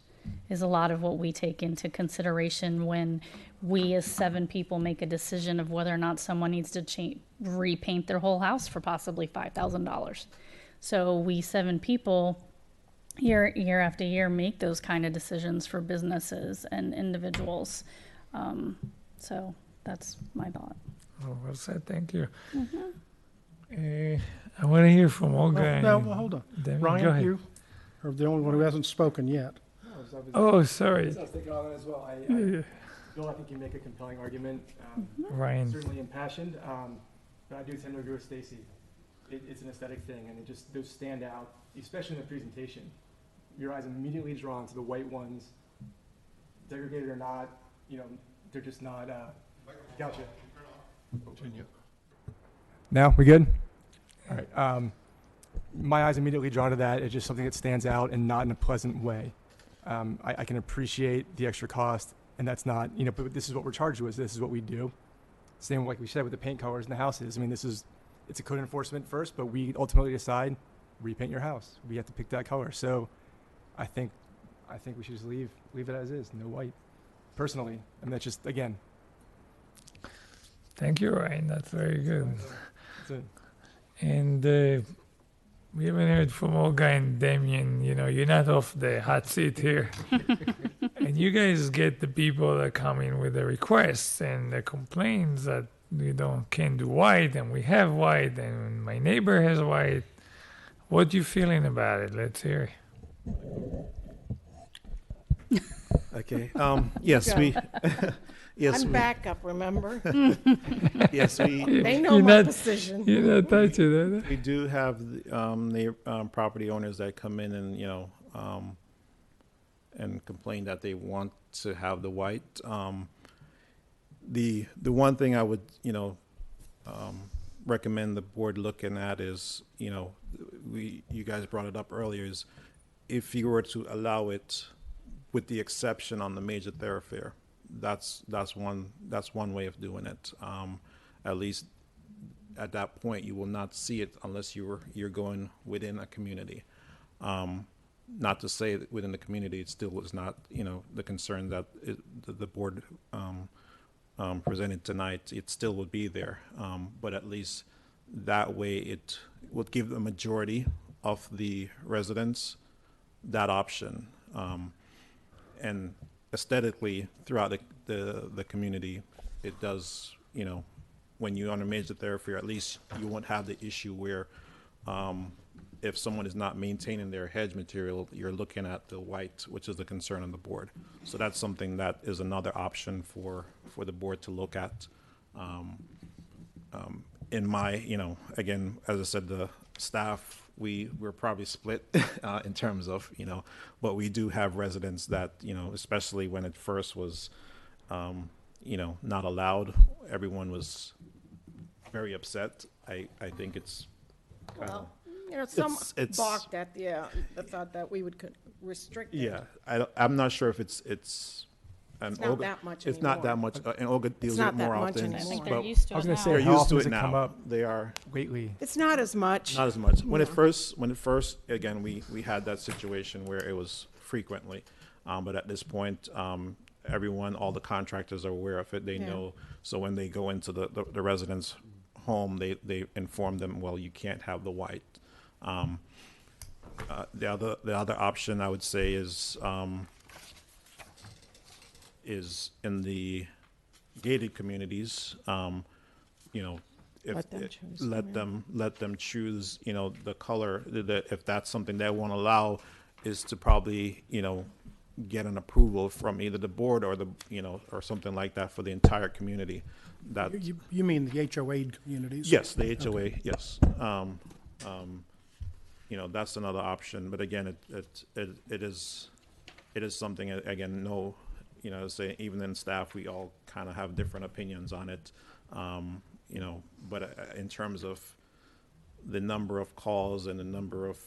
is a lot of what we take into consideration when we as 7 people make a decision of whether or not someone needs to repaint their whole house for possibly $5,000. So we 7 people year after year make those kind of decisions for businesses and individuals. So that's my thought. Oh, well said. Thank you. I want to hear from Olga. No, and well, hold on. Demi. Go Ryan, ahead. you are the only one who hasn't spoken yet. Oh, sorry. I was thinking on that as well. Yeah. Bill, I think you make a compelling argument. Ryan. Certainly impassioned, but I do tend to agree with Stacy. It's an aesthetic thing, and those stand out, especially in the presentation. Your eyes immediately drawn to the white ones, degraded or not. They're just not. Gotcha. Now we good? All right. My eyes immediately drawn to that. It's just something that stands out and not in a pleasant way. I can appreciate the extra cost, and that's not, but this is what we're charged with. This is what we do. Same like we said with the paint colors in the houses. I mean, it's a code enforcement first, but we ultimately decide repaint your house. We have to pick that color. So I think we should just leave it as is, no white. Personally, I mean, that's just, again. Thank you, Ryan. That's very good. That's it. And we haven't heard from Olga and Damien. You're not off the hot seat here. And you guys get the people that come in with the requests and the complaints that we can't do white, and we have white, and my neighbor has white. What you feeling about it? Let's hear. Okay. Yes, we. Yes, I'm we. backup, remember? Yes, we. They know You're my not- position. You're not touching that. We do have the property owners that come in and and complain that they want to have the white. The one thing I would recommend the board looking at is you guys brought it up earlier, is if you were to allow it with the exception on the major thoroughfare. That's one way of doing it. At least at that point, you will not see it unless you're going within a community. Not to say that within the community, it still is not the concern that the board presented tonight. It still would be there, but at least that way it would give the majority of the residents that option. And aesthetically, throughout the community, it does, when you're on a major thoroughfare, at least you won't have the issue where if someone is not maintaining their hedge material, you're looking at the white, which is the concern on the board. So that's something that is another option for the board to look at. In my, again, as I said, the staff, we're probably split in terms of, but we do have residents that, especially when it first was, not allowed, everyone was very upset. I think it's kind of, Some it's- balked at the thought that we would restrict it. yeah, I'm not sure if it's and It's not that much It's not that anymore. much, and Olga deals with not it that more much often. I think anymore. they're used to I was it gonna now. say, They're how used often to does it it come now. up They are. lately? It's not as much. Not as much. When it first, again, we had that situation where it was frequently, but at this point, all the contractors are aware of it. They Yeah. know. So when they go into the resident's home, they inform them, well, you can't have the white. The other option I would say is in the gated communities, if Let them choose, let them choose, the color. If that's something they won't allow, is to probably, get an approval from either the board or or something like that for the entire community. That You mean the HOA communities? yes, the HOA, yes. That's another option. But again, it is something. Again, say even in staff, we all kind of have different opinions on it. You know, but in terms of the number of calls and the number of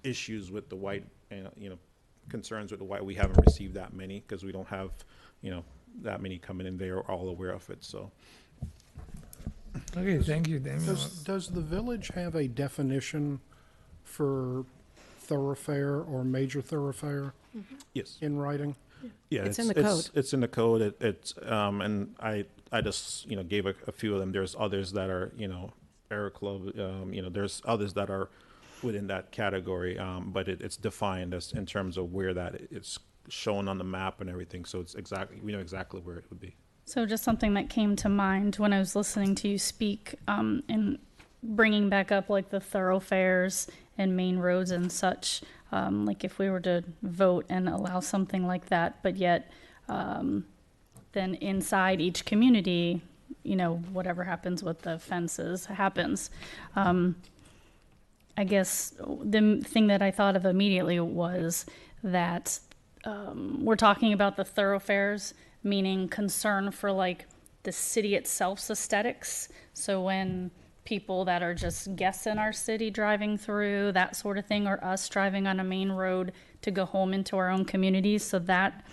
issues with the white, you know, concerns with the white, we haven't received that many because we don't have, you know, that many coming in. They are all aware of it, so. Okay, thank you, Daniel. Does the village have a definition for thoroughfare or major thoroughfare Yes. in writing? Yeah, It's in the code. It's in the code. It's and I just, you know, gave a few of them. There's others that are, you know, Air Club. You know, there's others that are within that category, but it's defined as in terms of where that it's shown on the map and everything. So it's exactly, we know exactly where it would be. So just something that came to mind when I was listening to you speak, and bringing back up like the thoroughfares and main roads and such, like if we were to vote and allow something like that, but yet then inside each community, you know, whatever happens with the fences happens. I guess the thing that I thought of immediately was that we're talking about the thoroughfares, meaning concern for like the city itself's aesthetics. So when people that are just guests in our city driving through, that sort of thing, or us driving on a main road to go home into our own communities, so that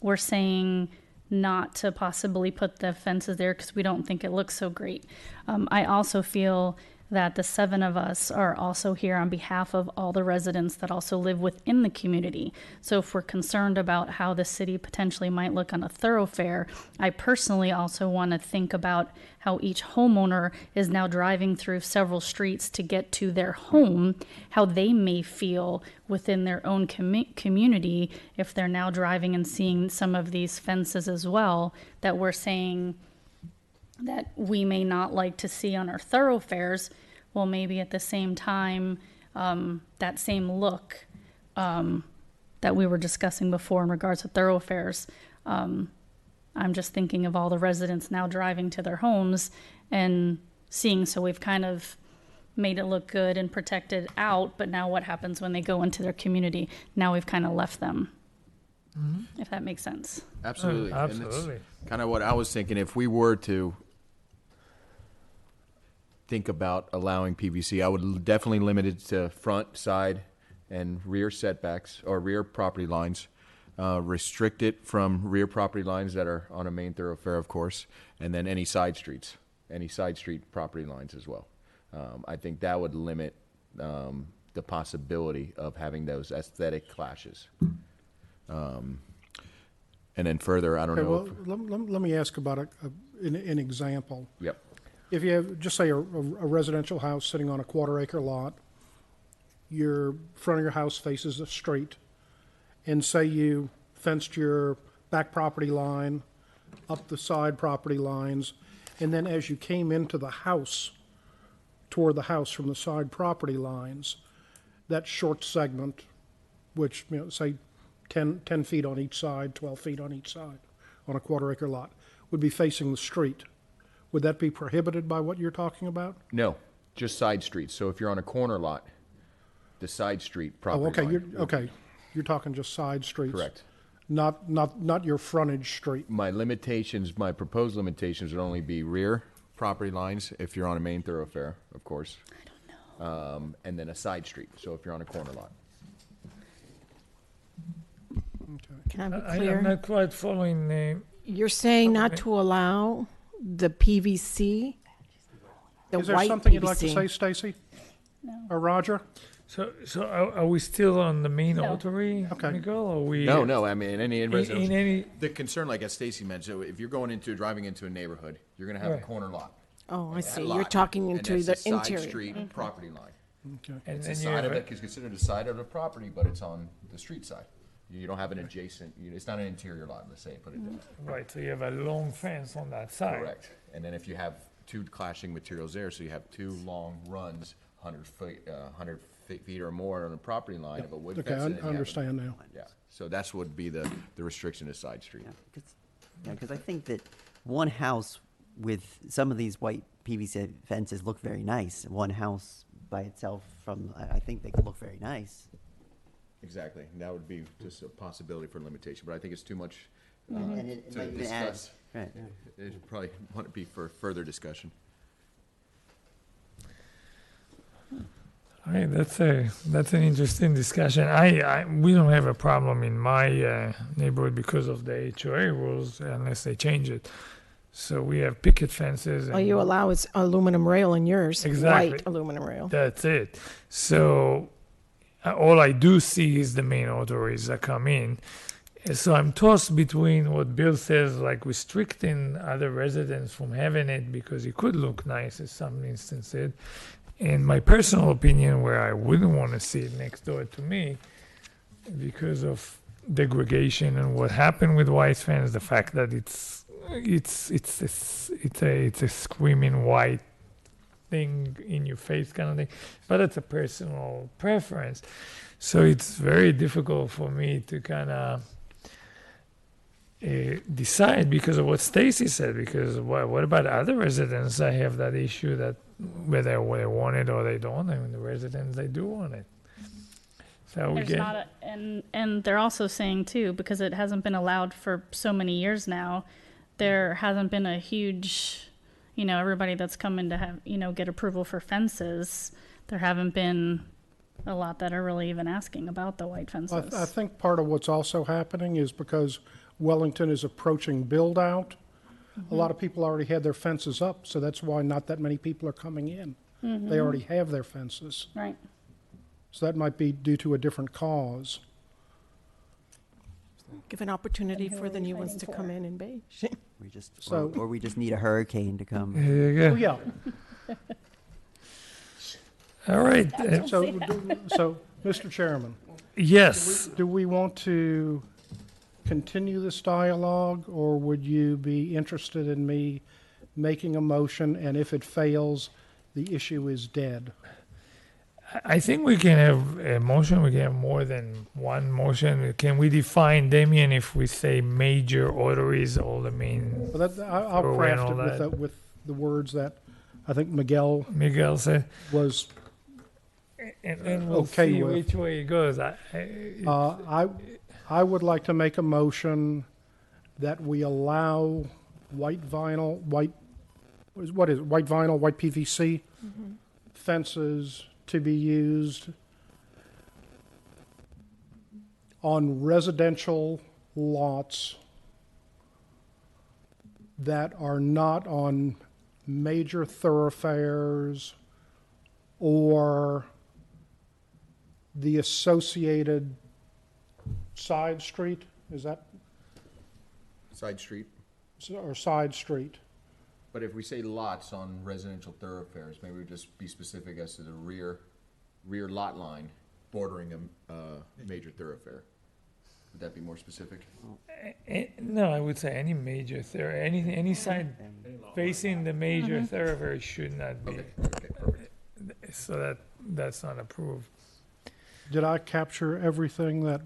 we're saying not to possibly put the fences there because we don't think it looks so great. I also feel that the 7 of us are also here on behalf of all the residents that also live within the community. So if we're concerned about how the city potentially might look on a thoroughfare, I personally also want to think about how each homeowner is now driving through several streets to get to their home, how they may feel within their own community if they're now driving and seeing some of these fences as well, that we're saying that we may not like to see on our thoroughfares. Well, maybe at the same time, that same look that we were discussing before in regards to thoroughfares, I'm just thinking of all the residents now driving to their homes and seeing, so we've kind of made it look good and protected out, but now what happens when they go into their community? Now we've kind of left them, if that makes sense. Absolutely. Absolutely. Kind of what I was thinking, if we were to think about allowing PVC, I would definitely limit it to front, side, and rear setbacks or rear property lines. Restrict it from rear property lines that are on a main thoroughfare, of course, and then any side streets, any side street property lines as well. I think that would limit the possibility of having those aesthetic clashes. And then further, I don't Okay, know. well, let me ask about an example. Yep. If you have, just say, a residential house sitting on a 1/4-acre lot, your front of your house faces a street, and say you fenced your back property line, up the side property lines, and then as you came into the house, toward the house from the side property lines, that short segment, which, you know, say 10 feet on each side, 12 feet on each side, on a 1/4-acre lot, would be facing the street. Would that be prohibited by what you're talking about? No, just side streets. So if you're on a corner lot, the side street property Oh, okay, line. okay. You're talking just side streets? Correct. Not your frontage street? My limitations, my proposed limitations would only be rear property lines if you're on a main thoroughfare, of course. I don't know. And then a side street, so if you're on a corner lot. Can I be I'm clear? not quite following. You're saying not Okay. to allow the PVC, the Is there white something you'd like to PVC? say, Stacy? No. Or Roger? So are we still on the main No. artery, Okay. Miguel? Or are we? No, I mean, any In residential. any. The concern, like as Stacy mentioned, so if you're driving into a neighborhood, you're gonna have Right. a corner lot. Oh, I That see. lot, You're talking and into that's the a side interior. street property line. And It's then the you side have of a- it, it's considered the side of the property, but it's on the street side. You don't have an adjacent, it's not an interior lot, let's say, put it that way. Right, so you have a long fence on that side. Correct. And then if you have two clashing materials there, so you have two long runs, 100 feet or more on the property line of a wood fence. Okay, I and then you have a- understand now. Yeah, so that's would be the restriction to side street. Yeah, because I think that one house with some of these white PVC fences look very nice. One house by itself, I think they could look very nice. Exactly, and that would be just a possibility for limitation, but I think it's too much And it to might even add, discuss. Right. It probably want to be for further discussion. All right, that's an interesting discussion. We don't have a problem in my neighborhood because of the HOA rules unless they change it. So we have picket fences. All you allow is aluminum rail in yours. Exactly. White aluminum rail. That's it. So all I do see is the main authorities that come in. So I'm tossed between what Bill says, like restricting other residents from having it because it could look nice in some instances, and my personal opinion where I wouldn't want to see it next door to me because of degradation and what happened with white fence, the fact that it's a screaming white thing in your face kind of thing, but it's a personal preference. So it's very difficult for me to kind of decide because of what Stacy said. Because what about other residents that have that issue that whether they want it or they don't? I mean, the residents they do want it. So we There's get not and they're also saying too, because it hasn't been allowed for so many years now, there hasn't been a huge, everybody that's come in to have, get approval for fences. There haven't been a lot that are really even asking about the white fences. I think part of what's also happening is because Wellington is approaching build-out, a lot of people already had their fences up, so that's why not that many people are coming in. They already have their fences. Right. So that might be due to a different cause. Give an opportunity And who for are the we new ones fighting to for? come in and beige. We just, So- or we just need a hurricane to come. there you Oh, go. yeah. All right. So, Mr. Chairman, Yes. do we want to continue this dialogue, or would you be interested in me making a motion, and if it fails, the issue is dead? I think we can have a motion. We can have more than one motion. Can we define, Damien, if we say major arteries, all the main? Well, I'll Throw in craft all it that. with the words that I think Miguel Miguel said, was. and then we'll Okay see with. which way it goes. I would like to make a motion that we allow white vinyl, white PVC fences to be used on residential lots that are not on major thoroughfares or the associated side street, is that, Side street. or side street? But if we say lots on residential thoroughfares, maybe we just be specific as to the rear lot line bordering a major thoroughfare. Would that be more specific? No, I would say any major any side facing the major thoroughfare should not be. Okay, perfect. So that's not approved. Did I capture everything that,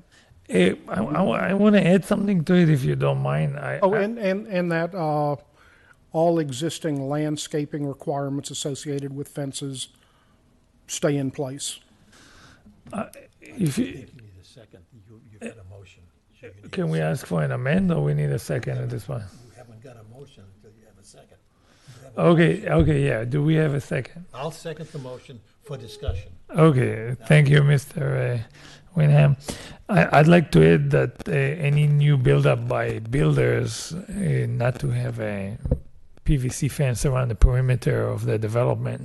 I want to add something to it if you don't mind. and that all existing landscaping requirements associated with fences stay in place? If you, You need a second, you've got a motion. So you need can a we second. ask for an amend or we need a second at this point? You haven't got a motion until you have a second. You have a motion. Okay, yeah. Do we have a second? I'll second the motion for discussion. Okay, thank you, Mr. Winham. I'd like to add that any new build-up by builders, not to have a PVC fence around the perimeter of the development.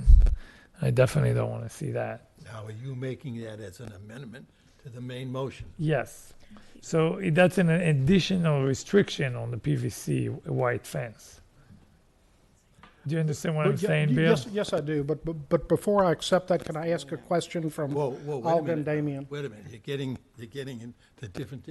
I definitely don't want to see that. Now, are you making that as an amendment to the main motion? Yes. So that's an additional restriction on the PVC white fence. Do you understand what I'm But yeah, saying, Bill? Yes, I do, but before I accept that, can I ask a question from Whoa, wait a Olga and minute. Damien? Wait a minute, you're getting into different,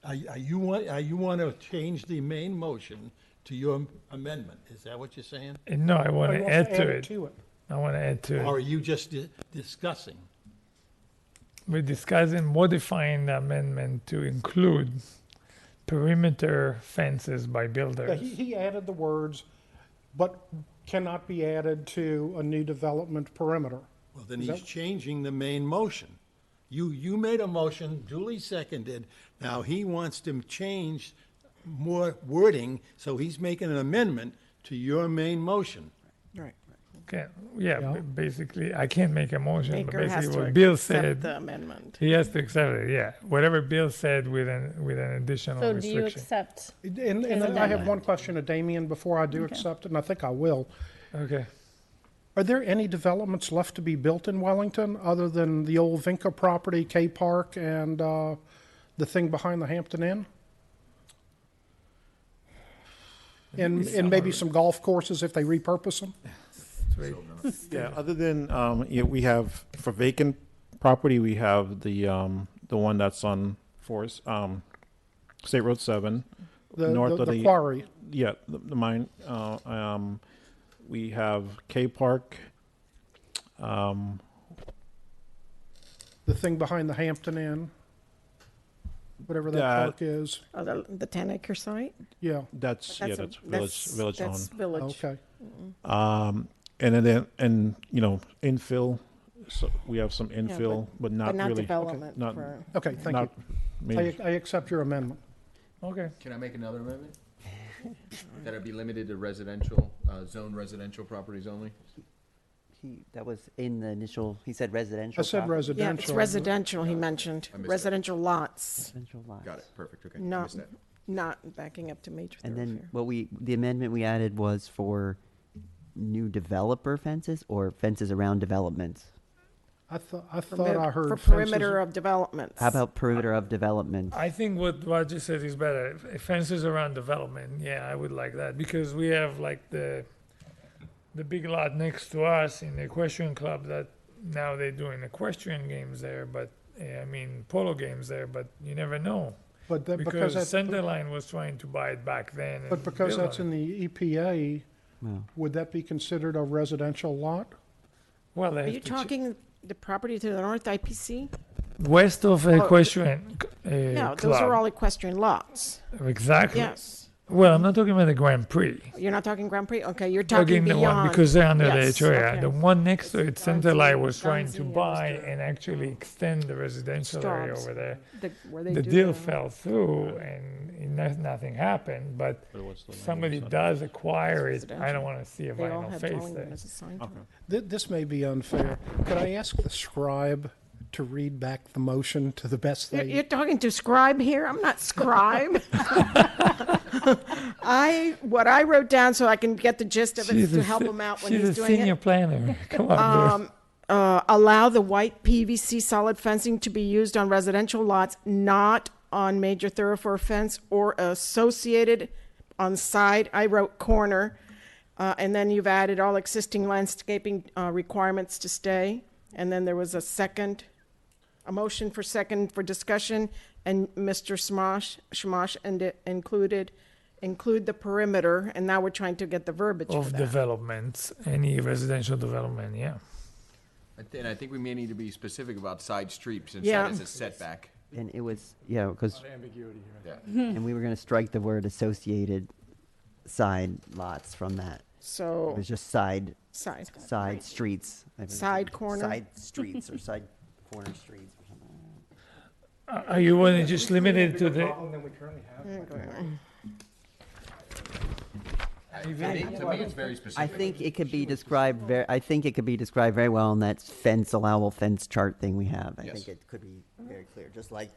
are you want to change the main motion to your amendment? Is that what you're saying? No, I want Oh, to you add want to it. to it. I want to add to it. Or are you just discussing? We're discussing modifying the amendment to include perimeter fences by Yeah, builders. he added the words, but cannot be added to a new development perimeter. Well, then Is he's that- changing the main motion. You made a motion, Julie seconded, now he wants to change more wording, so he's making an amendment to your main motion. Right. Okay, yeah, Yeah. basically, I can't make a motion, but Baker has basically to what Bill accept said, the amendment. he has to accept it, yeah. Whatever Bill said with an additional So do you restriction. accept? And His I have amendment. one question to Damien before I do Okay. accept it, and I think I will. Okay. Are there any developments left to be built in Wellington other than the old Vinca property, K Park, and the thing behind the Hampton Inn? And maybe some golf courses if they repurpose them? Yeah, other than, yeah, we have, for vacant property, we have the one that's on Forest, State Road 7. North of The quarry, Yeah, the mine, we have K Park, the thing behind the Hampton Inn, whatever that That- park is. Oh, the 10-acre site? Yeah, that's a- village That's owned. village. okay. And you know, infill, so we have some infill, but not But not really. development Not- for, Okay, thank you. not major. I accept your amendment. Okay. Can I make another amendment? That it be limited to residential, zone residential properties only? That was in the initial, he said residential. I said property? yeah, residential. it's residential, he mentioned, I missed that. residential lots, Residential lots. Got it, perfect, okay. I No. missed that. not backing up to major And thoroughfare. then the amendment we added was for new developer fences or fences around developments? I thought I For heard perimeter fences. of developments. How about perimeter of development? I think what Roger said is better. Fences around development, yeah, I would like that because we have like the big lot next to us in the equestrian club that now they're doing equestrian games there, but I mean polo games there, but you never know But that, because because that's, Centerline was trying to buy it back then. but and because build that's on in it. the EPA, Well, would that be considered a residential lot? Well, they Are have you to talking the property to the north, IPC? west of equestrian No, club. those are all equestrian lots. Exactly. Yes. Well, I'm not talking about the Grand Prix. You're not talking Grand Prix? Okay, you're Talking talking the one beyond. because they're under Yes, the HOA. okay. The one next to it, Centerline was trying to Donzini was buy doing- and actually extend the residential area Straub's. over there. Where they The do deal the- fell through and nothing happened, but But what's the if somebody language? does acquire it, I Residential. don't want to see a They all vinyl have face dwelling there. units assigned to them. This may be unfair. Could I ask the scribe to read back the motion to the best You're they? talking to scribe here? I'm not scribe. What I wrote down so I can get the gist of it is to help him out when she's he's a doing senior it. planner. Come on, Allow the white PVC solid fencing to be used on residential lots, not on major thoroughfare fence or associated on side. I wrote corner. And then you've added all existing landscaping requirements to stay. And then there was a motion for second for discussion, and Mr. Shamash include the perimeter, and now we're trying to get the verbiage for of that. developments, any residential development, yeah. And I think we may need to be specific about side streets since Yeah. that is a setback. and it was, yeah, because, Ambiguity here. Yeah. and we were going to strike the word associated side lots from that. It So, was just side side. streets. I think. Side corner? Side streets or side corner streets or something. Are you want to just limit it to the? Than we currently have. To me, it's very specific. I think it could be described very well in that allowable fence chart thing we have. I Yes. think it could be very clear, just like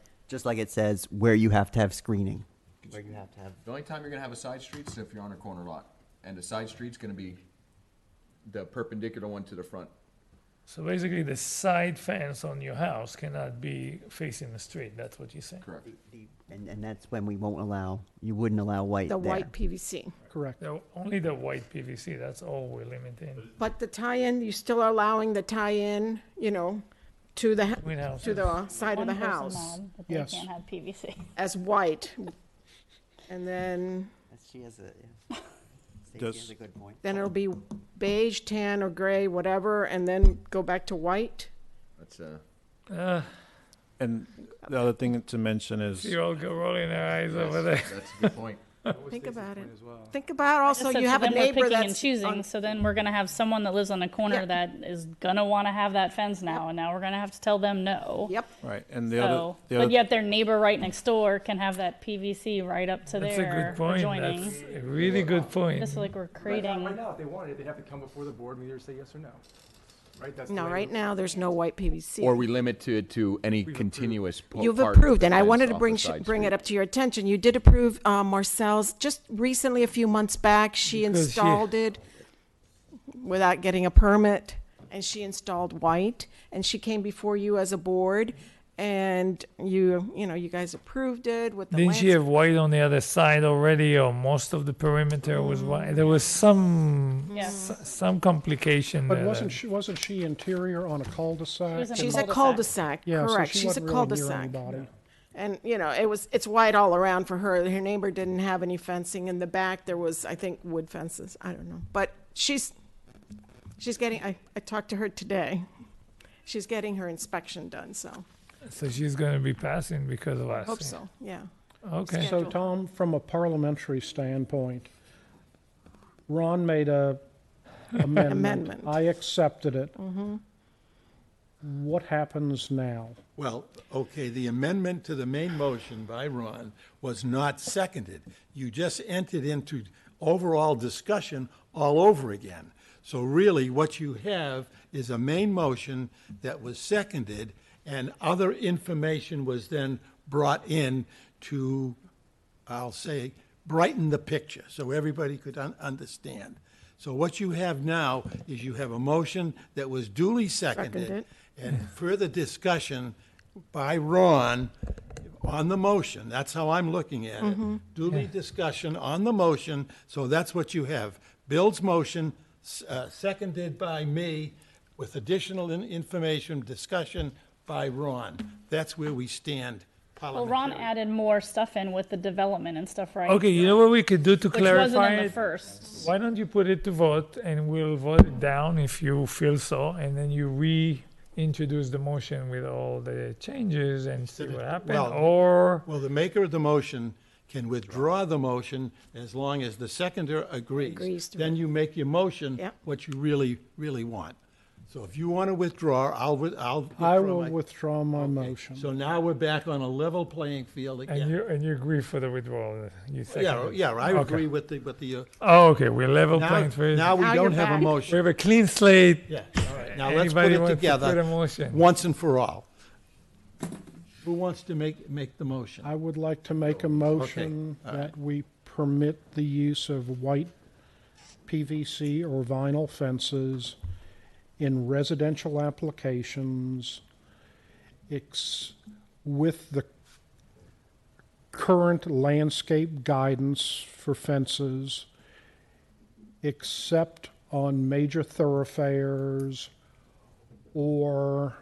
it says where you have to have screening, where you have to have. The only time you're gonna have a side street is if you're on a corner lot, and the side street's gonna be the perpendicular one to the front. So basically, the side fence on your house cannot be facing the street. That's what you say. Correct. And that's when you wouldn't allow white The there. white PVC. Correct. Only the white PVC. That's all we're limiting. But the tie-in, you're still allowing the tie-in, to the, Between houses. to the side of the One person house on, but they Yes. can't have PVC. as white. And then She has a, Stacy Does- has a good point. it'll be beige, tan, or gray, whatever, and then go back to white. That's, And the other thing to mention is, You all go rolling their eyes over there. that's a good point. Think about it. Think about also, Just you said, have so a then we're neighbor picking and that's. choosing, so then we're gonna have someone that lives on a corner Yeah. that is gonna wanna have that fence now, and now we're gonna have to tell them no. Yep, Right, and the So, other, but yet their neighbor right next door can have that PVC right up to That's a their good point. adjoining. That's a really good point. Just like we're Right creating, now, if they wanted it, they have to come before the board and either say yes or no. Right? That's the no, way right now, there's no white PVC. Or we limit it to any continuous You've part of approved, the and I fence wanted to off bring, the side bring street. it up to your attention. You did approve Marcel's, just recently, a few months back, she Because she- installed it without getting a permit, and she installed white, and she came before you as a board, and you guys approved it with the Didn't she landscape. have white on the other side already, or most of the perimeter was white? There was some Yeah. some complication But there. wasn't she interior on a cul-de-sac? was in She's a a cul-de-sac, Yeah, so correct, she she's a wasn't really near cul-de-sac. anybody. And, it's white all around for her. Her neighbor didn't have any fencing. In the back, there was, I think, wood fences. I don't know. But she's getting, I talked to her today. She's getting her inspection done, so So she's going to be passing because of us. hope so, yeah. Okay. So, Tom, from a parliamentary standpoint, Ron made a amendment. Amendment. I accepted it. What happens now? Well, okay, the amendment to the main motion by Ron was not seconded. You just entered into overall discussion all over again. So really, what you have is a main motion that was seconded, and other information was then brought in to, I'll say, brighten the picture, so everybody could understand. So what you have now is you have a motion that was duly seconded, Seconded. and further discussion by Ron on the motion. That's how I'm looking at it. Duly discussion on the motion, so that's what you have. Bill's motion, seconded by me, with additional information, discussion by Ron. That's where we stand well, parliamentary. Ron added more stuff in with the development and stuff, right? Okay, you know what we could do to Which wasn't clarify in the it? first. Why don't you put it to vote and we'll vote it down if you feel so, and then you reintroduce the motion with all the changes and see what happens, Well- or Well, the maker of the motion can withdraw the motion as long as the seconder agrees. Agrees to Then you make your motion Yep. what you really, really want. So if you want to withdraw, I'll withdraw I will my- withdraw my Okay. motion. So now we're back on a level playing field and again. you agree for the withdrawal. You second Yeah, it. yeah, I Okay. agree with the, Oh, okay, we're level now, playing field. now we Now don't you're have a back. We motion. have a clean slate. Yeah, all right, now let's put Anybody it wants to put a together motion? once and for all. Who wants to make the motion? I would like to make a motion all right. that we permit the use of white PVC or vinyl fences in residential applications with the current landscape guidance for fences, except on major thoroughfares or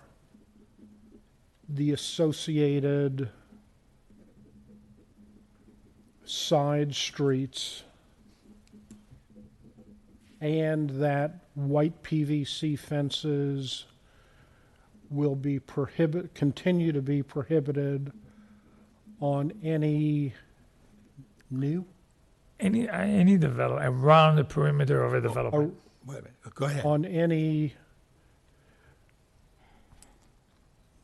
the associated side streets, and that white PVC fences will be continue to be prohibited on any new, Any development around the perimeter of a development. Wait a minute, go ahead. on any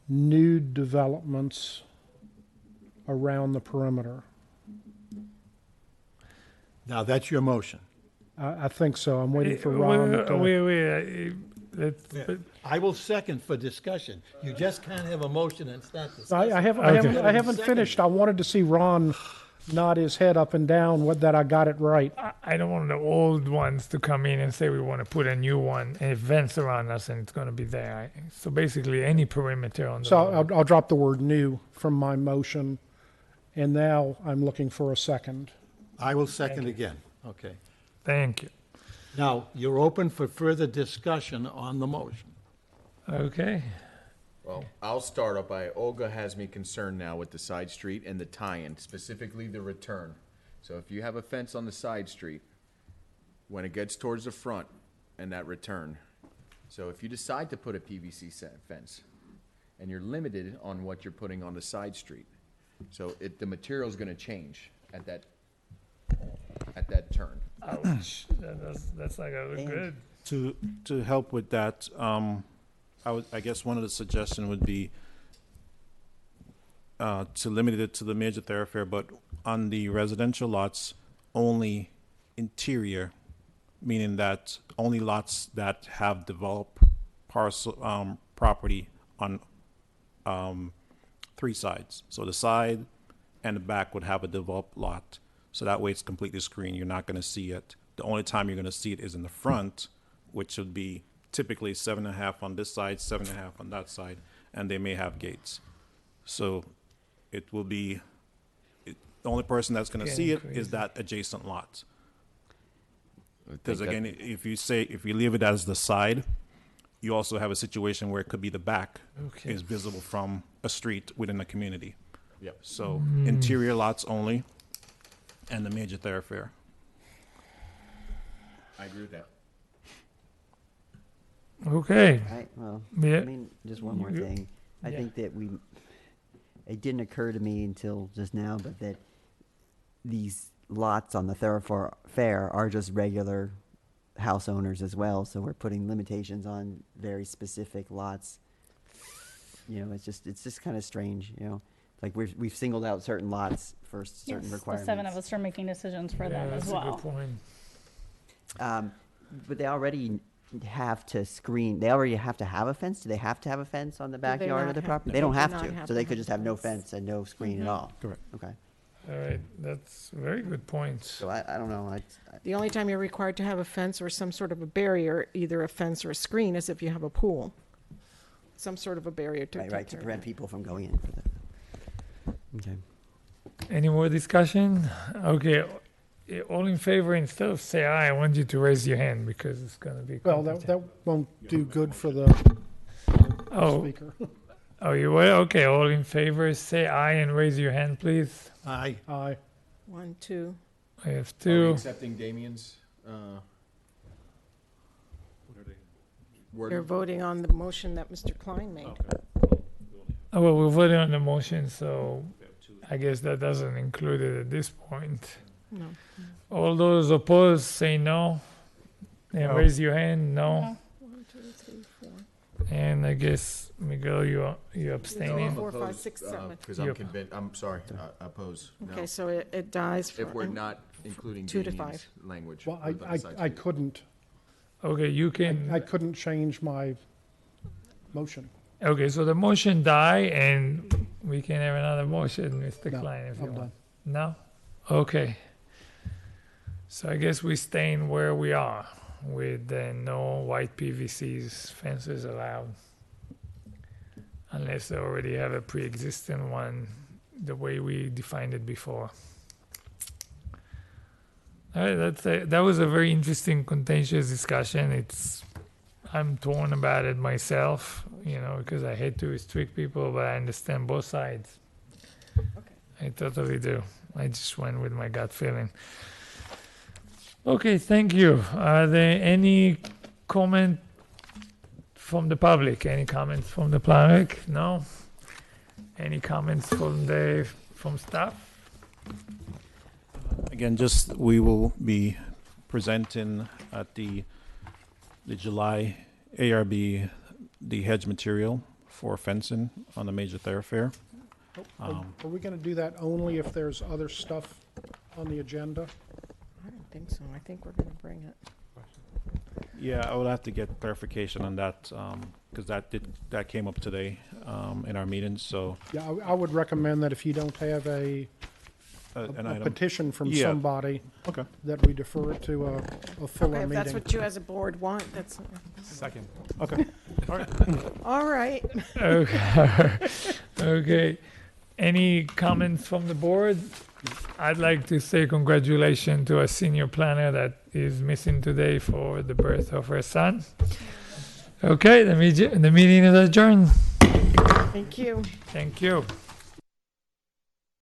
new developments around the perimeter. Now, that's your motion. I think so. I'm waiting for Ron to. Wait. Let's, I will second for discussion. You just can't have a motion and start discussion. I haven't finished. I wanted to see Ron nod his head up and down that I got it right. I don't want the old ones to come in and say we want to put a new one and fence around us and it's going to be there. So basically, any perimeter on the. So I'll drop the word new from my motion, and now I'm looking for a second. I will second again. Okay. Thank you. Now, you're open for further discussion on the motion. Okay. Well, I'll start up by, Olga has me concerned now with the side street and the tie-in, specifically the return. So if you have a fence on the side street, when it gets towards the front and that return, so if you decide to put a PVC fence, and you're limited on what you're putting on the side street, so the material's gonna change at that turn. Ouch. That's not gonna look And- good. To help with that, I guess one of the suggestion would be to limit it to the major thoroughfare, but on the residential lots, only interior, meaning that only lots that have developed parcel property on 3 sides. So the side and the back would have a developed lot. So that way it's completely screened. You're not going to see it. The only time you're going to see it is in the front, which would be typically 7.5 on this side, 7.5 on that side, and they may have gates. So it will be, the only person that's going to see it Getting is crazy. that adjacent lot. I think Because that- again, if you leave it as the side, you also have a situation where it could be the back Okay. is visible from a street within the community. Yep. So interior lots only, and the major thoroughfare. I agree with that. Okay. Well, Yeah. I mean, just one more You- thing. I yeah. think that it didn't occur to me until just now, but that these lots on the thoroughfare are just regular house owners as well. So we're putting limitations on very specific lots. You know, it's just kind of strange. You know, like we've singled out certain lots for certain Yes, the requirements. 7 of us are making decisions for Yeah, them that's as a well. good point. But they already have to screen. They already have to have a fence. Do they have to have a fence on the backyard not of the have- property? they They don't do have not to. have So to they have could a just have no fence. fence and no screen at all. Correct. Okay. All right, that's a very good point. So I don't know. The only time you're required to have a fence or some sort of a barrier, either a fence or a screen, is if you have a pool. Some sort of a barrier to Right, take to care of prevent that. people from going in for the. Okay. Any more discussion? Okay, all in favor, instead of say aye, I want you to raise your hand because it's gonna be. Well, complicated. that won't do good for the Oh, speaker. oh, you will? Okay, all in favor, say aye and raise your hand, please. Aye. Aye. 1, 2. I have Are we two. accepting Damien's, You're word? voting on the motion that Mr. Klein made. Oh, well, we're voting on the motion, so I guess that doesn't include it at this point. No. All those opposed, say no. And No. raise your hand, no. 1, 2, 3, 4. And I guess, Miguel, you abstaining? 4, 5, 6, 7. Because I'm Yep. convinced, I'm sorry, oppose. No. Okay, so it dies for. If we're not including 2 to Damien's 5. language. Well, with the side I street. couldn't, Okay, you can. I couldn't change my motion. Okay, so the motion die, and we can have another motion, Mr. No, Klein, if you I'm want. done. No? Okay. So I guess we staying where we are with no white PVCs fences allowed. Unless they already have a pre-existing one, the way we defined it before. All right, that was a very interesting, contentious discussion. I'm torn about it myself, because I hate to restrict people, but I understand both sides. Okay. I totally do. I just went with my gut feeling. Okay, thank you. Are there any comment from the public? Any comments from the public? No? Any comments from staff? Again, we will be presenting at the July ARB, the hedge material for fencing on the major thoroughfare. Are we going to do that only if there's other stuff on the agenda? I don't think so. I think we're going to bring it. Yeah, I would have to get clarification on that, because that came up today in our meeting, so Yeah, I would recommend that if you don't have a an a item. petition from Yeah. somebody, Okay. that we defer it to a fuller Okay, if that's meeting. what you as a board want, that's, Second. Okay. all right. Okay. Okay. Any comments from the board? I'd like to say congratulations to a senior planner that is missing today for the birth of her son. Okay, the meeting is adjourned. Thank you. Thank you.